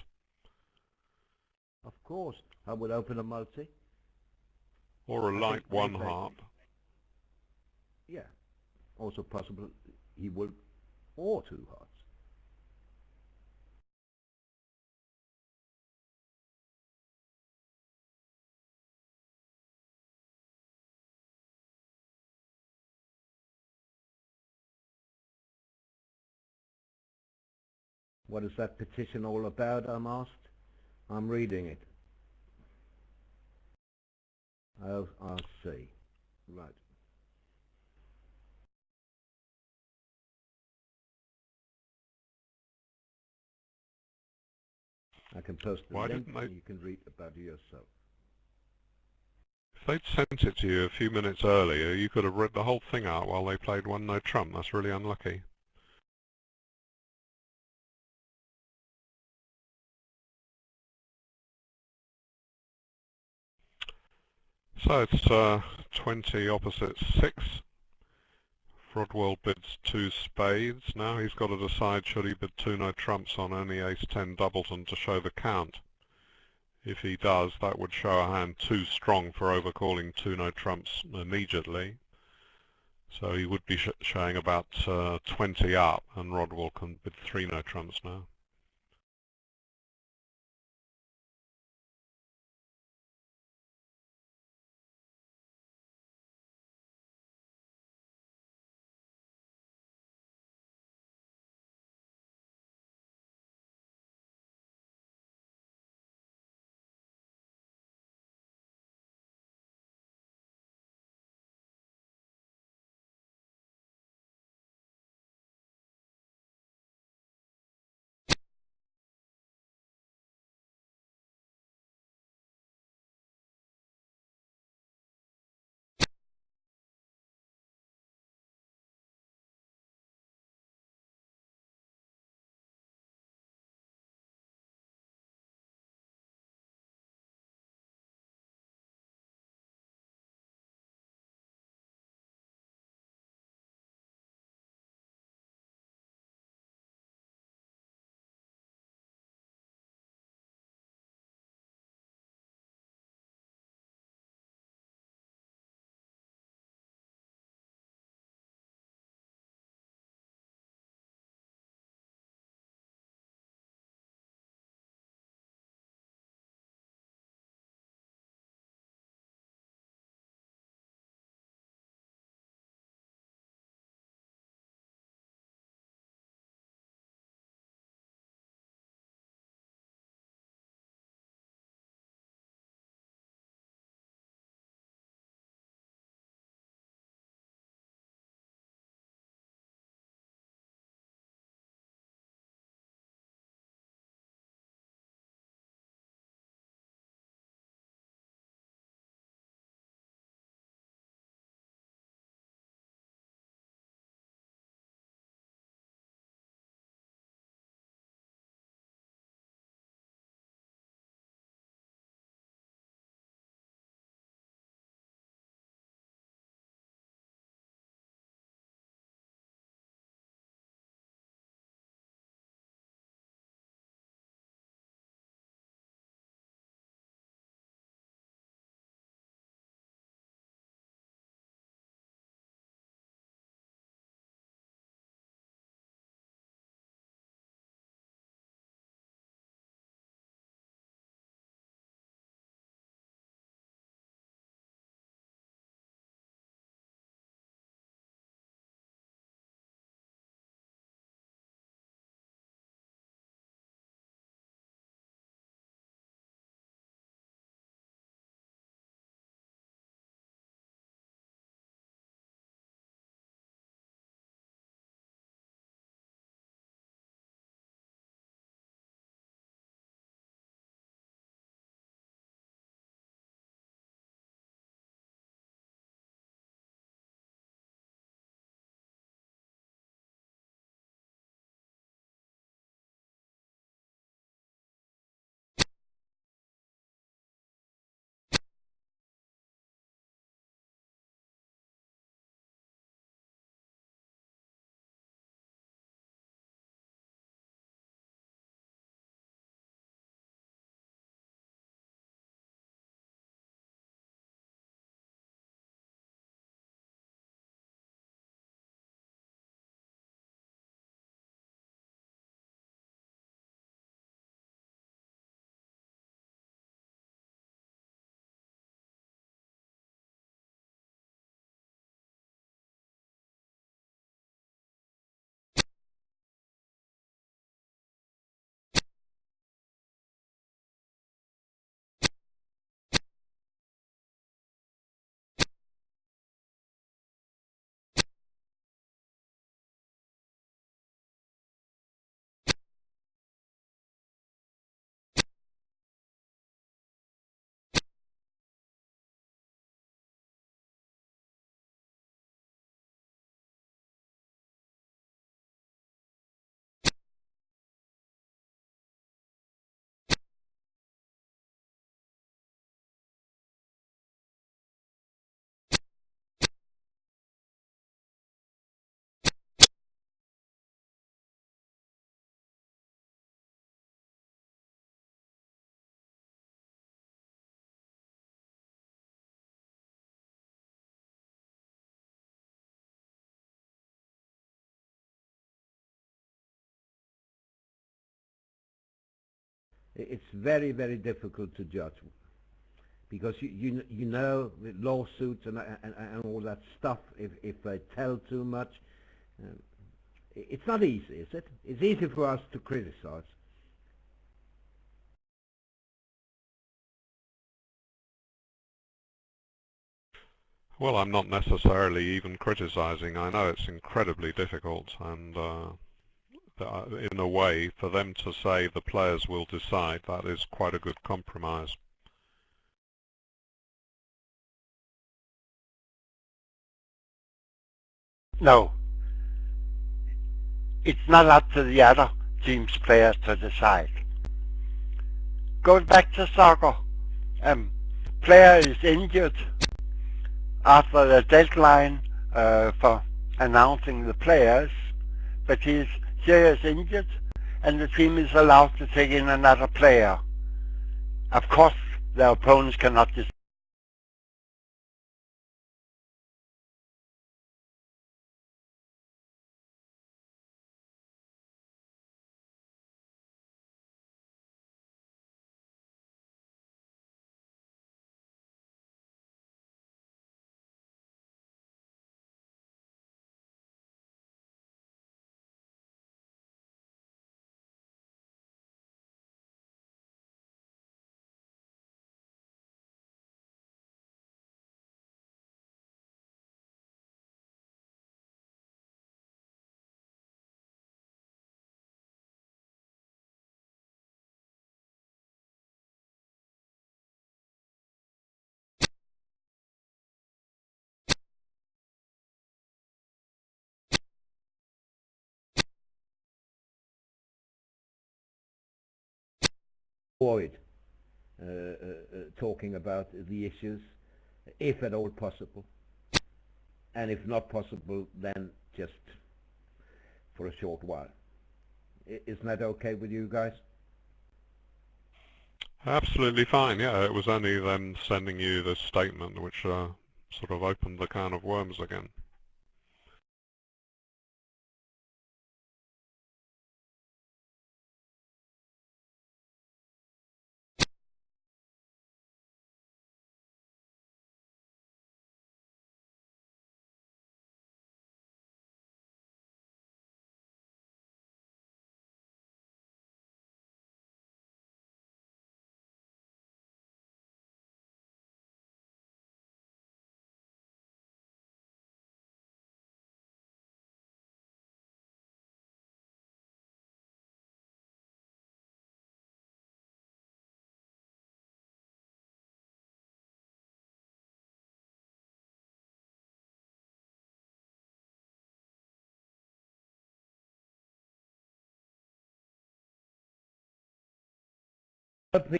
Of course, I would open a multi. Or a I light think they one play- harp. Yeah, also possible he will, or two hearts. What is that petition all about, I'm asked? I'm reading it. Oh, I see. Right. I can post the Why link didn't they? and you can read about it yourself. If they'd sent it to you a few minutes earlier, you could have read the whole thing out while they played one no trump. That's really unlucky. So it's 20 opposite 6. Rodwell bids 2 spades. Now he's got to decide should he bid 2 no trumps on only ace-10 doubleton to show the count. If he does, that would show a hand too strong for overcalling 2 no trumps immediately. So he would be showing about 20 up, and Rodwell can bid 3 no trumps now. It's very, very difficult to judge, because you know, with lawsuits and all that stuff, if they tell too much, it's not easy, is it? It's easy for us to criticize. Well, I'm not necessarily even criticizing. I know it's incredibly difficult, and in a way, for them to say the players will decide, that is quite a good compromise. No, it's not up to the other team's players to decide. Going back to soccer, player is injured after the deadline for announcing the players, but he is seriously injured, and the team is allowed to take in another player. Of course, the opponents cannot decide. Avoid talking about the issues, if at all possible, and if not possible, then just for a short while. Isn't that okay with you guys? Absolutely fine, yeah. It was only them sending you this statement which sort of opened the can of worms again.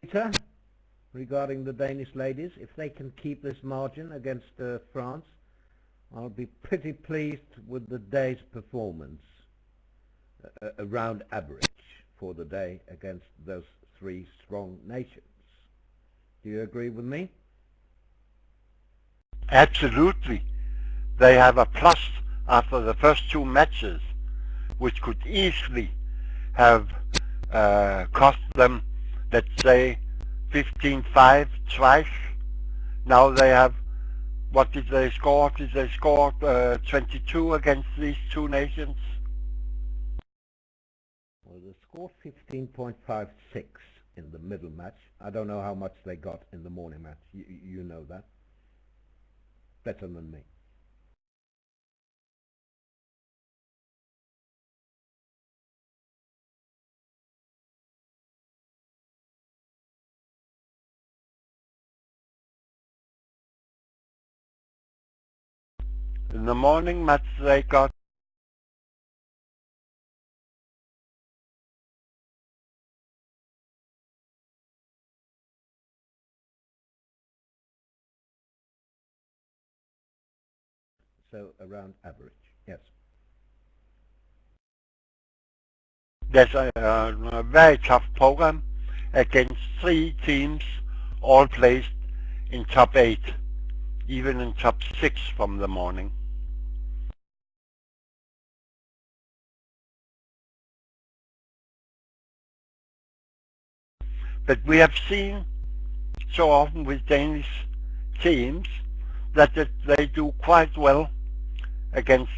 Peter, regarding the Danish ladies, if they can keep this margin against France, I'll be pretty pleased with the day's performance, around average for the day against those three strong nations. Do you agree with me? Absolutely. They have a plus after the first two matches, which could easily have cost them, let's say, 15-5 twice. Now they have, what did they score? Did they score 22 against these two nations? Well, they scored 15.56 in the middle match. I don't know how much they got in the morning match. You know that better than me. In the morning match they got So around average, yes. there's a very tough program against three teams, all placed in top 8, even in top 6 from the morning. But we have seen so often with Danish teams that they do quite well against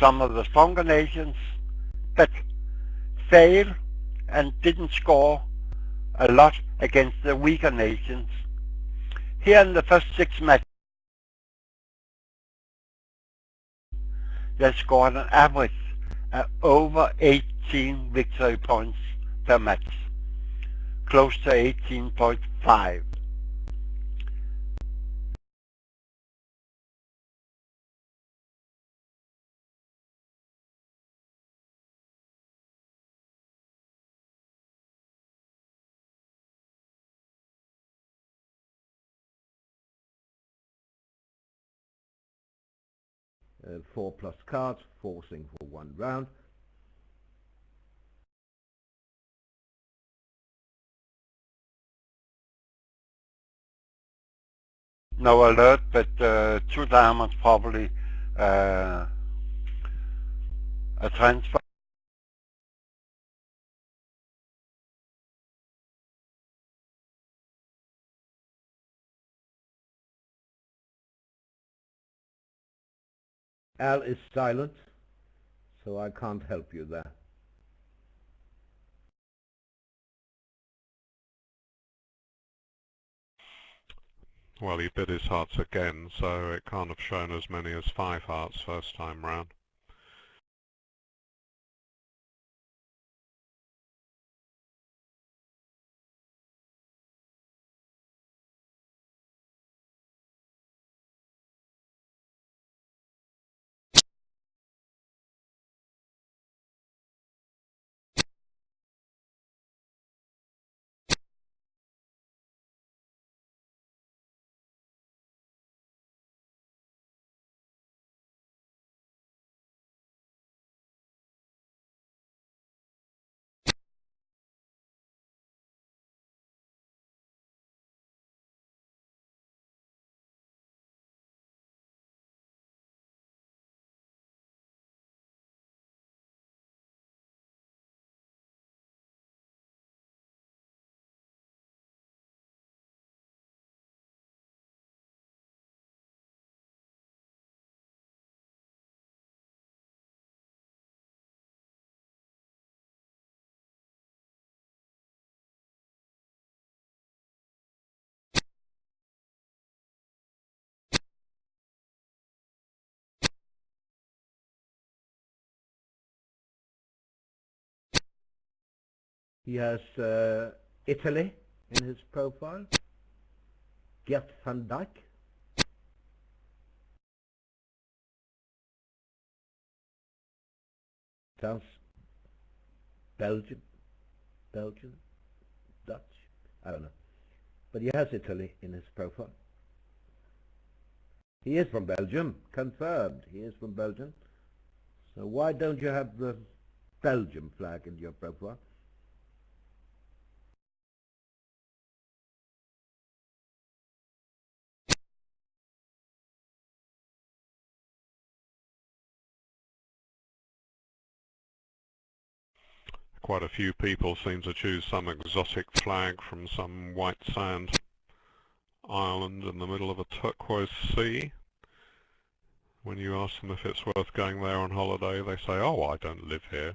some of the stronger nations, but fail and didn't score a lot against the weaker nations. Here in the first 6 matches, they scored an average over 18 victory points per match, close to 18.5. Four plus cards, forcing for 1 round. No alert, but 2 diamonds probably a transfer. Al is silent, so I can't help you there. Well, he bid his hearts again, so it can't have shown as many as 5 hearts first time round. He has Italy in his profile. Gert van Dijk. Sounds Belgian, Dutch, I don't know. But he has Italy in his profile. He is from Belgium, confirmed. He is from Belgium. So why don't you have the Belgium flag in your profile? Quite a few people seem to choose some exotic flag from some white sand island in the middle of a turquoise sea. When you ask them if it's worth going there on holiday, they say, "Oh, I don't live here."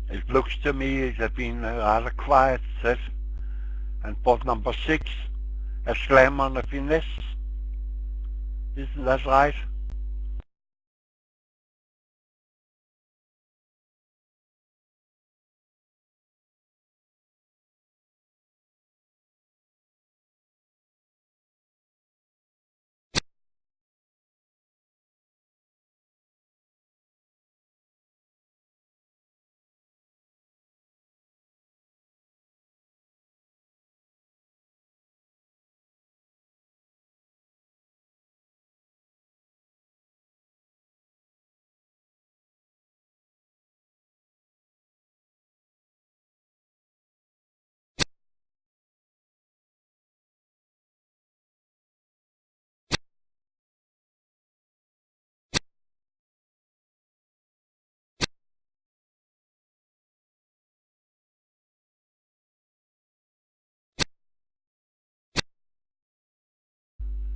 It looks to me it has been a rather quiet set, and bought number 6, a slam on the finesse. Isn't that right?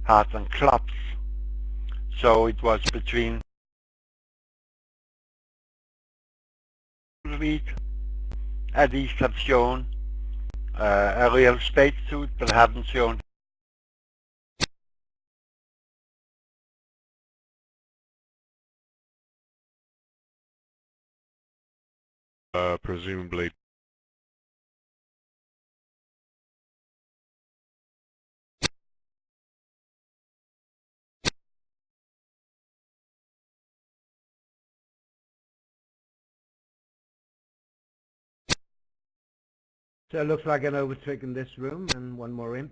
hearts and clubs. So it was between Reed at least have shown a real spade suit, but haven't shown presumably So it looks like an overtrick in this room, and one more in.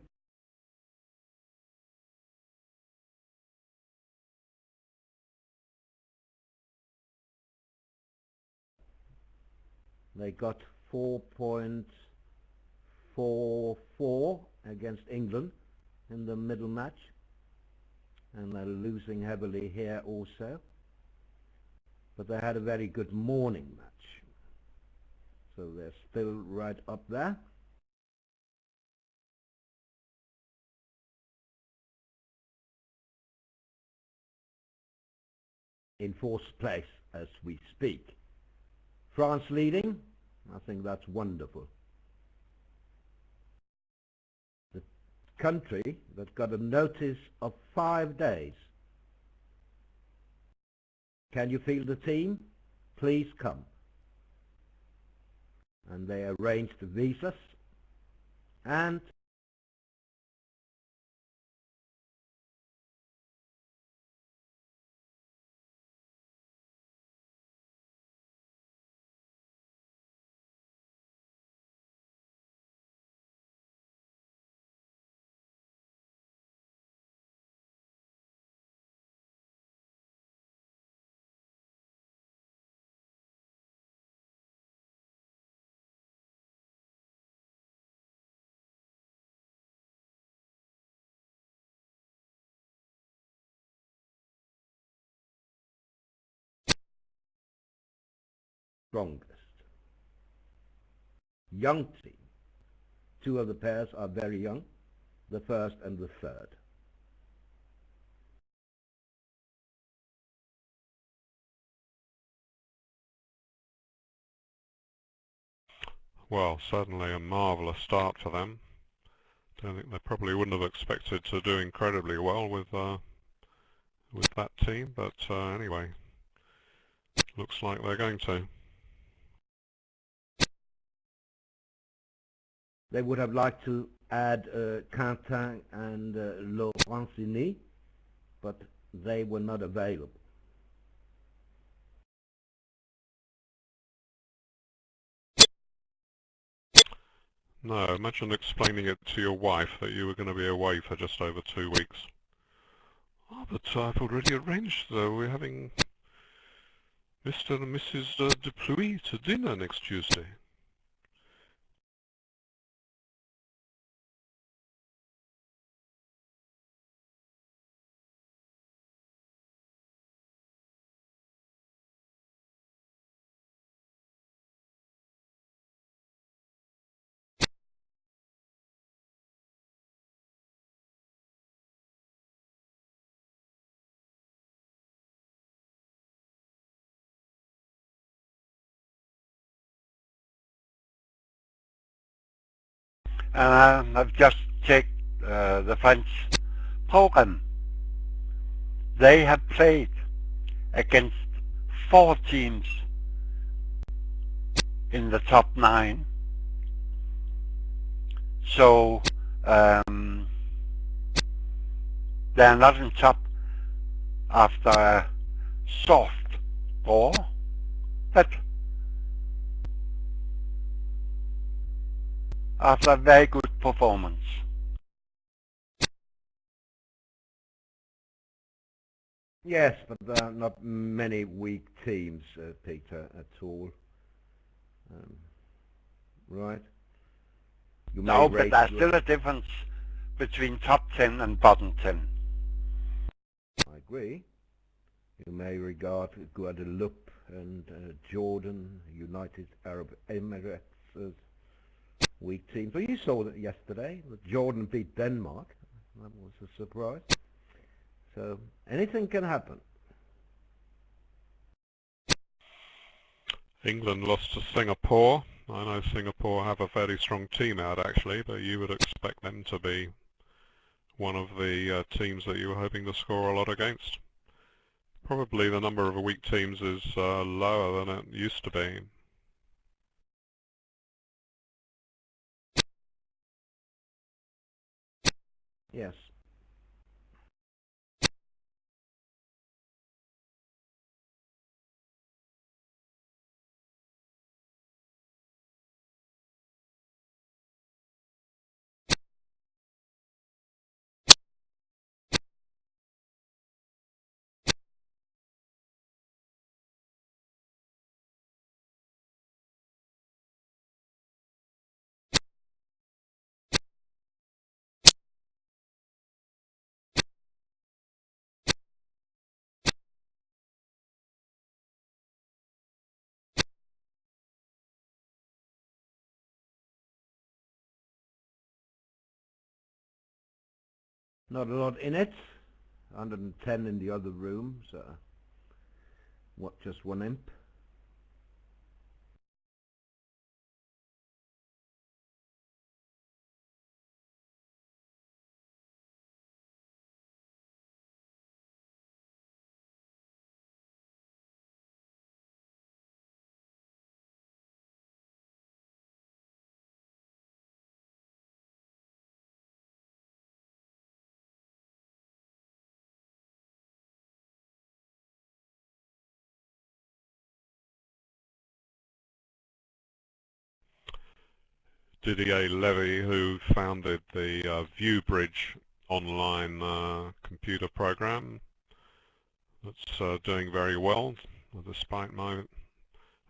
They got 4.44 against England in the middle match, and they're losing heavily here also. But they had a very good morning match, so they're still right up there. In fourth place as we speak. France leading, I think that's wonderful. The country that got a notice of 5 days. Can you feel the team? Please come. And they arranged the visas, and strongest. Young team. Two of the pairs are very young, the first and the third. well, certainly a marvellous start for them. Don't think they probably wouldn't have expected to do incredibly well with that team, but anyway, looks like they're going to. They would have liked to add Quentin and Laurentini, but they were not available. No, imagine explaining it to your wife that you were going to be away for just over 2 weeks. Oh, but I've already arranged, though. We're having Mr. and Mrs. Dupuis to dinner next Tuesday. and I've just checked the French program. They have played against 4 teams in the top 9. So they're not in top after a soft draw, but after a very good performance. Yes, but there are not many weak teams, Peter, at all. Right? No, but there's still a difference between top 10 and bottom 10. I agree. You may regard Guadeloupe and Jordan, United Arab Emirates as weak teams. Well, you saw that yesterday, that Jordan beat Denmark. That was a surprise. So anything can happen. England lost to Singapore. I know Singapore have a fairly strong team out actually, but you would expect them to be one of the teams that you were hoping to score a lot against. Probably the number of weak teams is lower than it used to be. Yes. Not a lot in it. 110 in the other room, so what, just one imp? Didier Levy, who founded the ViewBridge online computer program, that's doing very well, despite my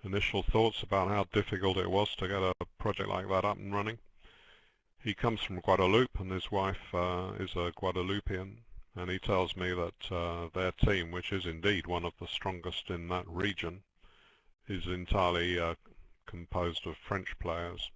initial thoughts about how difficult it was to get a project like that up and running. He comes from Guadeloupe, and his wife is a Guadeloupean, and he tells me that their team, which is indeed one of the strongest in that region, is entirely composed of French players.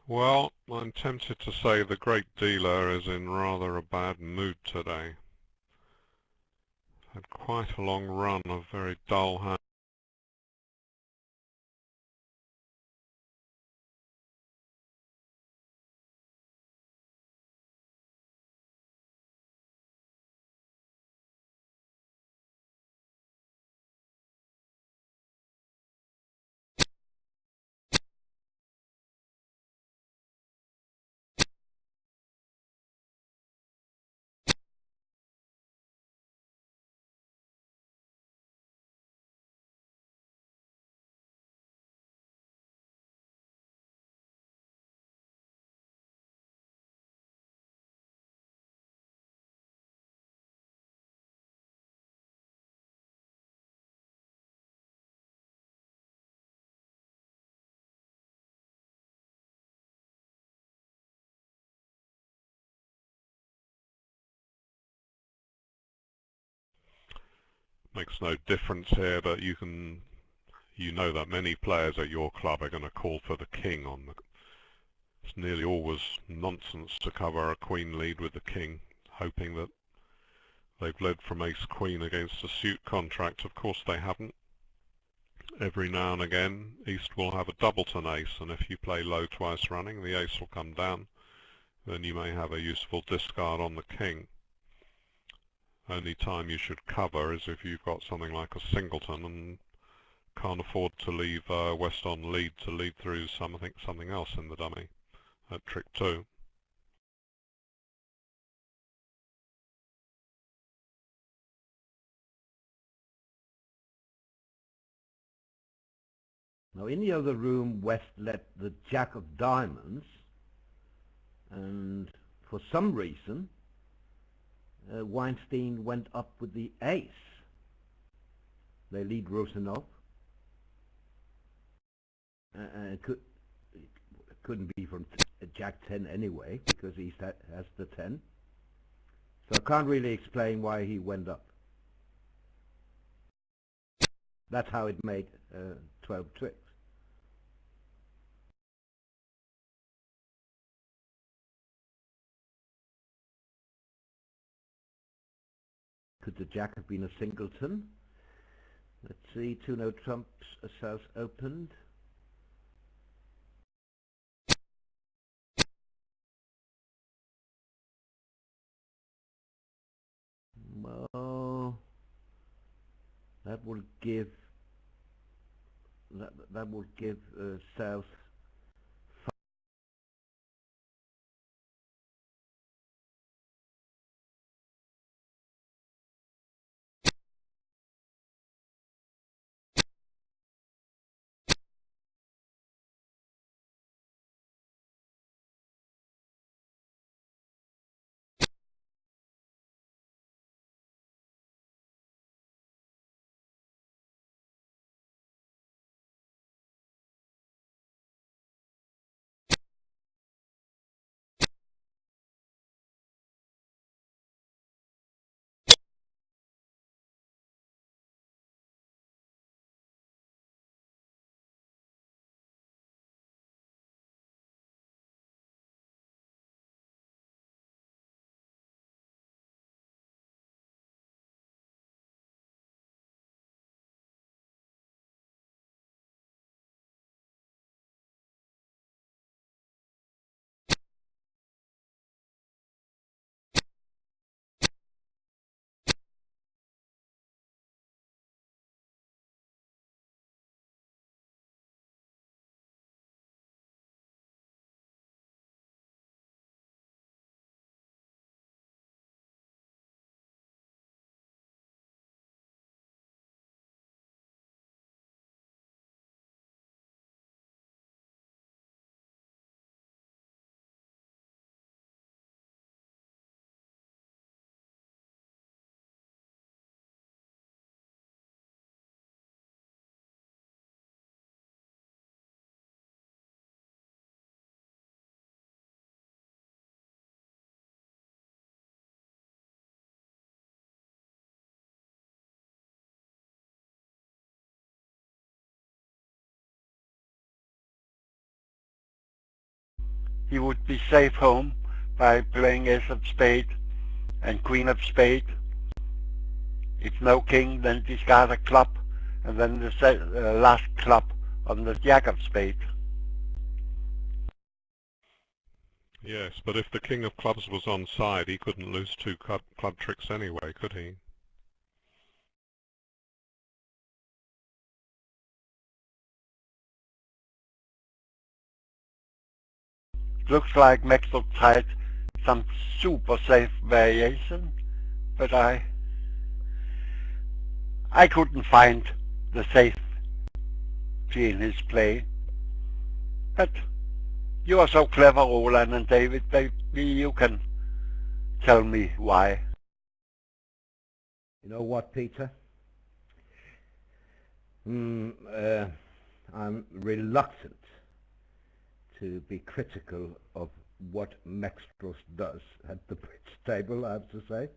Well, I'm tempted to say the great dealer is in rather a bad mood today. Had quite a long run of very dull hands. Makes no difference here, but you know that many players at your club are going to call for the king on the. It's nearly always nonsense to cover a queen lead with the king, hoping that they've led from ace-queen against a suit contract. Of course they haven't. Every now and again, East will have a doubleton ace, and if you play low twice running, the ace will come down. Then you may have a useful discard on the king. Only time you should cover is if you've got something like a singleton and can't afford to leave West on lead to lead through something else in the dummy at trick 2. Now in the other room, West let the jack of diamonds, and for some reason, Weinstein went up with the ace. They lead Rosenov. It couldn't be from Jack 10 anyway, because he has the 10. So I can't really explain why he went up. That's how it made 12 tricks. Could the Jack have been a singleton? Let's see, 2-no trumps, a south opened. Well, that will give south. He would be safe home by playing ace of spade and queen of spade. If no king, then discard a club, and then the last club on the jack of spade. Yes, but if the king of clubs was on side, he couldn't lose two club tricks anyway, could he? Looks like Maxwell tried some super safe variation, but I couldn't find the safety in his play. But you are so clever, Roland and David, maybe you can tell me why. You know what, Peter? I'm reluctant to be critical of what Maxwell does at the bridge table, I have to say.